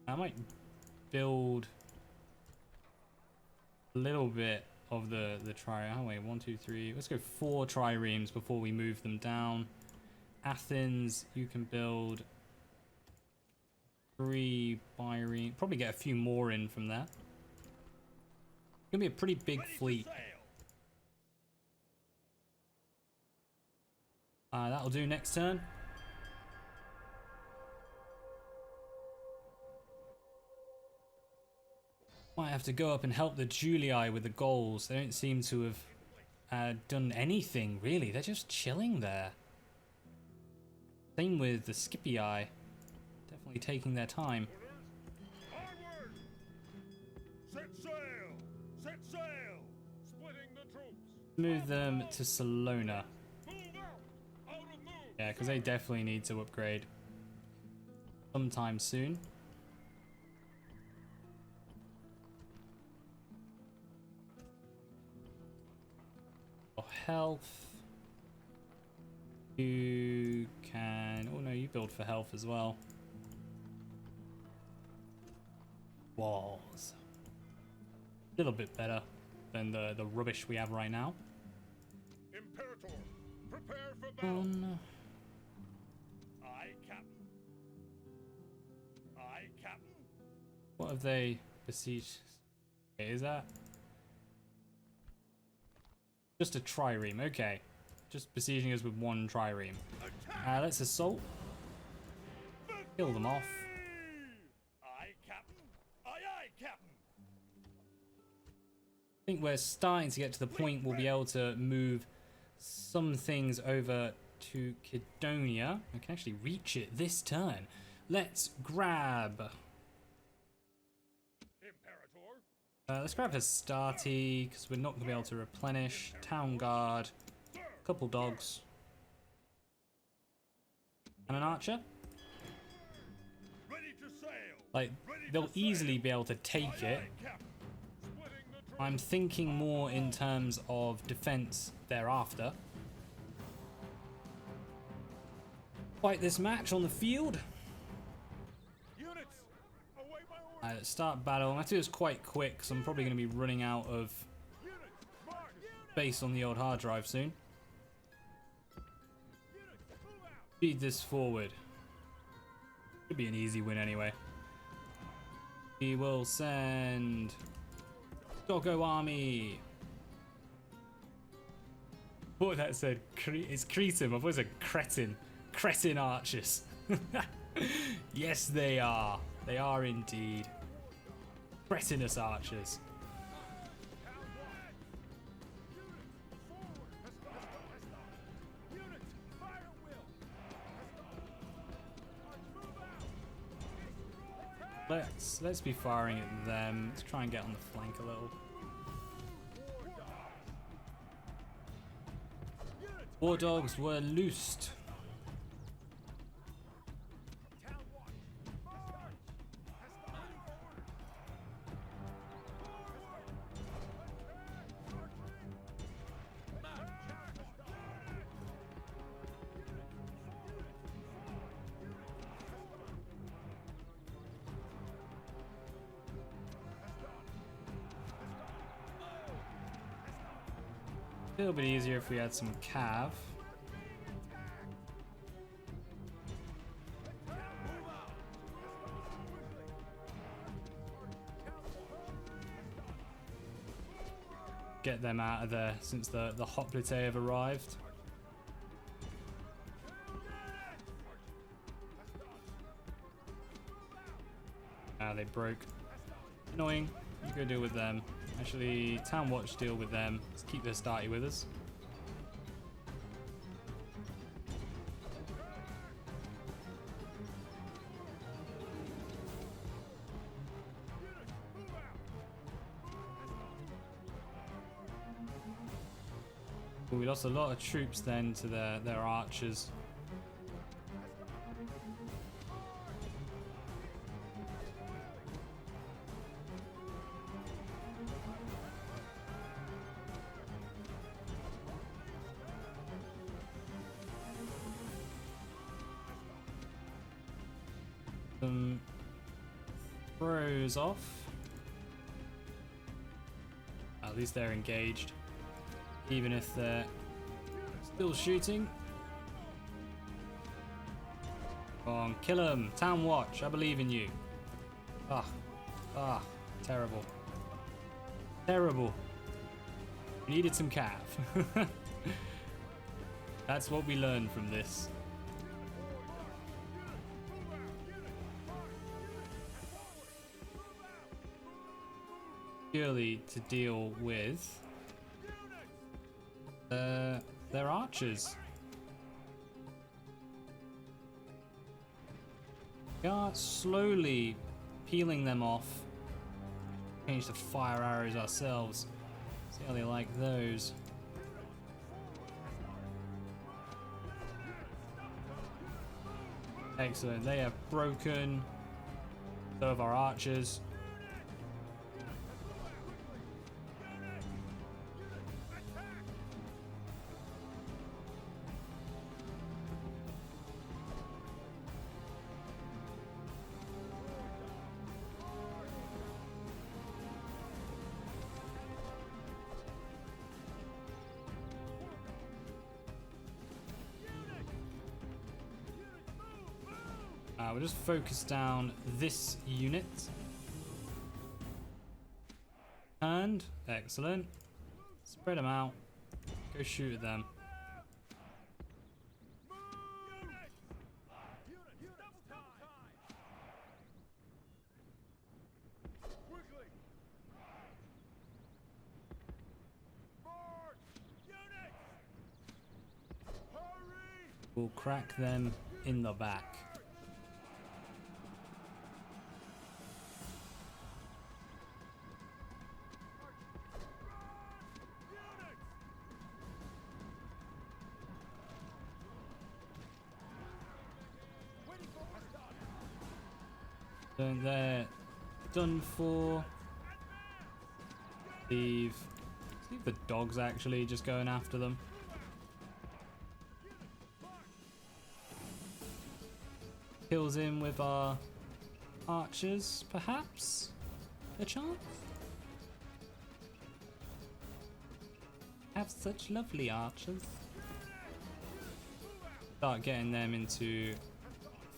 I might build a little bit of the trireme. Oh wait, 1, 2, 3. Let's go 4 triremes before we move them down. Athens, you can build 3 bireme. Probably get a few more in from there. Gonna be a pretty big fleet. That'll do next turn. Might have to go up and help the Julii with the goals. They don't seem to have done anything, really. They're just chilling there. Same with the Scipii. Definitely taking their time. Onward! Set sail! Set sail! Splitting the troops! Move them to Salona. Move out! Out of move! Yeah, because they definitely need to upgrade sometime soon. Health. You can... Oh no, you build for health as well. Walls. A little bit better than the rubbish we have right now. Imperator, prepare for battle! Aye, Captain. Aye, Captain. What have they besieged? Okay, is that... Just a trireme, okay. Just besieging us with 1 trireme. Let's assault. Kill them off. Aye, Captain. Aye, aye, Captain. I think we're starting to get to the point we'll be able to move some things over to Kidonia. We can actually reach it this turn. Let's grab... let's grab Hastati, because we're not going to be able to replenish. Town Guard, a couple dogs, and an archer. Ready to sail. Like, they'll easily be able to take it. I'm thinking more in terms of defense thereafter. Fight this match on the field. Let's start battle. I'm going to do this quite quick because I'm probably going to be running out of space on the old hard drive soon. Speed this forward. Should be an easy win anyway. We will send Doggo Army. What that said? It's Cretin. I thought it was a cretin. Cretin archers. Yes, they are. They are indeed. Cretinous archers. Let's be firing at them. Let's try and get on the flank a little. War dogs were loosed. A little bit easier if we had some cav. Get them out of there since the hoplite have arrived. Ah, they broke. Annoying. You go deal with them. Actually, Town Watch deal with them. Let's keep this starty with us. Well, we lost a lot of troops then to their archers. Some throws off. At least they're engaged, even if they're still shooting. Come on, kill them. Town Watch, I believe in you. Terrible. Terrible. We needed some cav. That's what we learned from this. Purely to deal with their archers. We are slowly peeling them off. Change the fire arrows ourselves. See how they like those. Excellent. They have broken. So have our archers. We'll just focus down this unit. And excellent. Spread them out. Go shoot at them. We'll crack them in the back. They're done for. Leave the dogs actually just going after them. Kills in with our archers, perhaps? A chance? Have such lovely archers. Start getting them into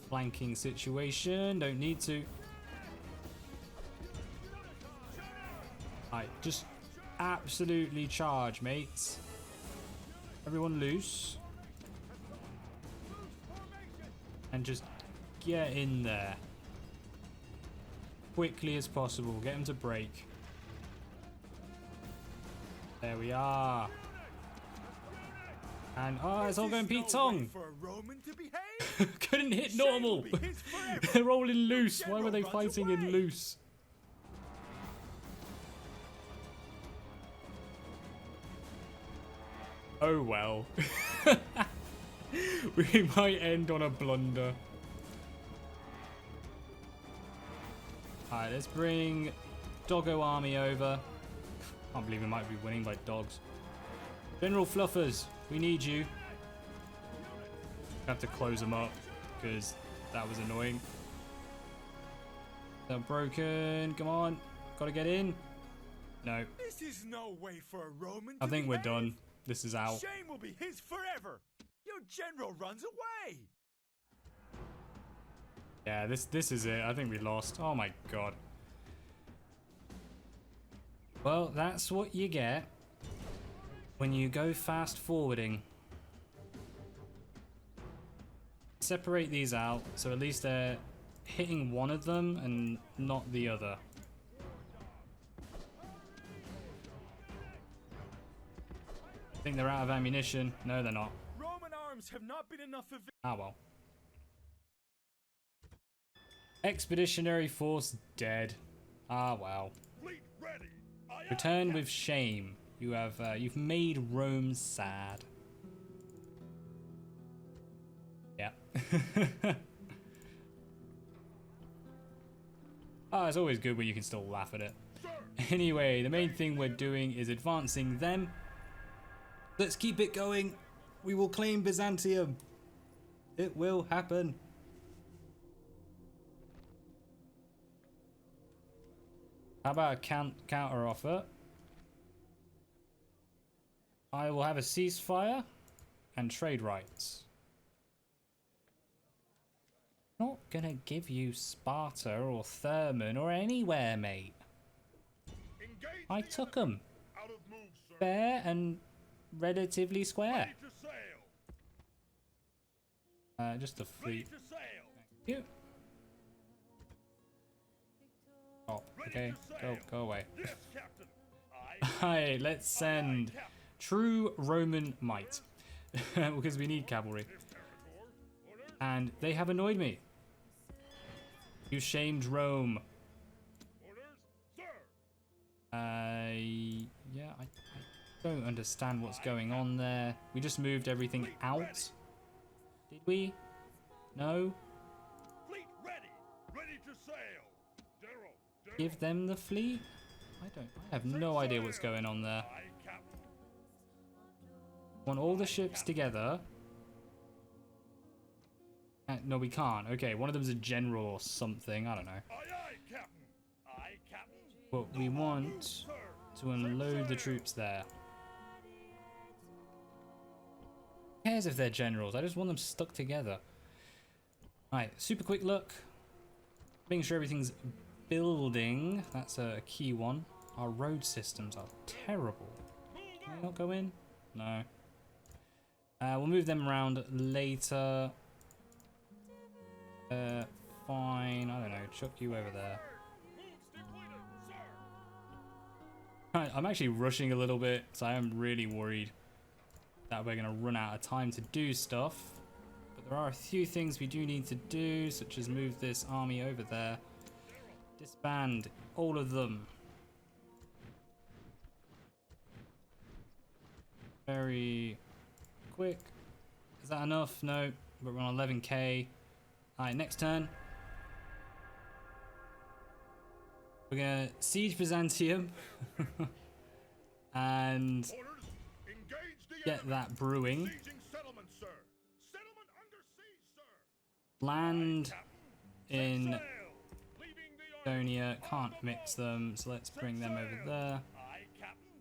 flanking situation. Don't need to. Alright, just absolutely charge, mates. Everyone loose. And just get in there. Quickly as possible. Get them to break. There we are. And oh, it's all going Pete Tong. Couldn't hit normal. They're all in loose. Why were they fighting in loose? Oh well. We might end on a blunder. Alright, let's bring Doggo Army over. Can't believe we might be winning by dogs. General Fluffers, we need you. Have to close them up because that was annoying. They're broken. Come on, gotta get in. No. This is no way for a Roman. I think we're done. This is out. Shame will be his forever. Your general runs away. Yeah, this is it. I think we lost. Oh my god. Well, that's what you get when you go fast forwarding. Separate these out so at least they're hitting one of them and not the other. I think they're out of ammunition. No, they're not. Roman arms have not been enough of. Ah, well. Expeditionary force dead. Ah, well. Fleet ready. Return with shame. You have you've made Rome sad. Yeah. Ah, it's always good when you can still laugh at it. Anyway, the main thing we're doing is advancing them. Let's keep it going. We will claim Byzantium. It will happen. How about a counter offer? I will have a ceasefire and trade rights. Not gonna give you Sparta or Thermon or anywhere, mate. I took them. Out of move, sir. Fair and relatively square. Ready to sail. Just the Ready fleet. to sail. You. Oh, okay. Go away. Yes, Captain. Hi, let's send true Roman might. Because we need cavalry. And they have annoyed me. You shamed Rome. Orders, sir. Yeah, I don't understand what's going on there. We just moved everything out. Did we? No? Fleet ready. Ready to sail. Darrow. Give them the fleet? I have no idea what's going on there. Aye, Captain. Want all the ships together. No, we can't. Okay, one of them's a general or something. I don't know. Aye, aye, Captain. Aye, Captain. But we want Sir. to unload the troops there. Who cares if they're generals? I just want them stuck together. Alright, super quick look. Making sure everything's building. That's a key one. Our road systems are terrible. Can we not go in? No. We'll move them around later. Fine. I don't know. Chuck you over there. Moves depleted, sir. Right, I'm actually rushing a little bit, so I am really worried that we're going to run out of time to do stuff. But there are a few things we do need to do, such as move this army over there. Disband all of them. Very quick. Is that enough? No, but we're on 11k. Alright, next turn. We're gonna siege Byzantium and Orders. Engage the get enemy. that brewing. Sieging settlement, sir. Settlement under siege, sir. Land in Sail. Leaving the army. Estonia. Can't mix them, so let's bring them over there. Aye, Captain.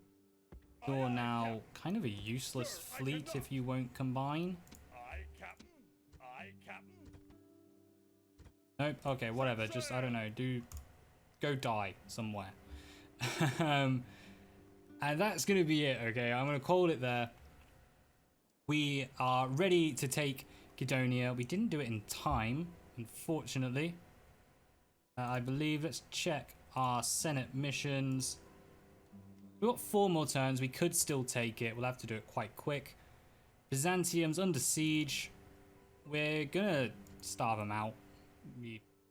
You're now kind of a useless fleet if you won't combine. Aye, Captain. Aye, Captain. Nope. Okay, whatever. Just, I don't know. Go die somewhere. And that's going to be it, okay? I'm going to call it there. We are ready to take Guidonia. We didn't do it in time, unfortunately. I believe, let's check our Senate missions. We've got 4 more turns. We could still take it. We'll have to do it quite quick. Byzantium's under siege. We're going to starve them out.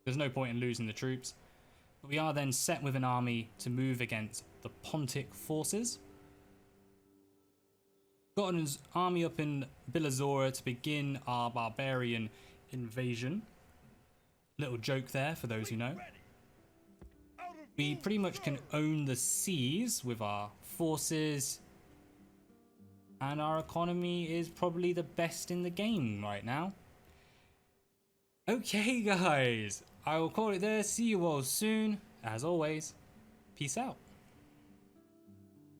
There's no point in losing the troops. But we are then set with an army to move against the Pontic forces. Got an army up in Bilazora to begin our barbarian invasion. Little joke there for those who know. We pretty much can own the seas with our forces. And our economy is probably the best in the game right now. Okay, guys. I will call it there. See you all soon. As always, peace out.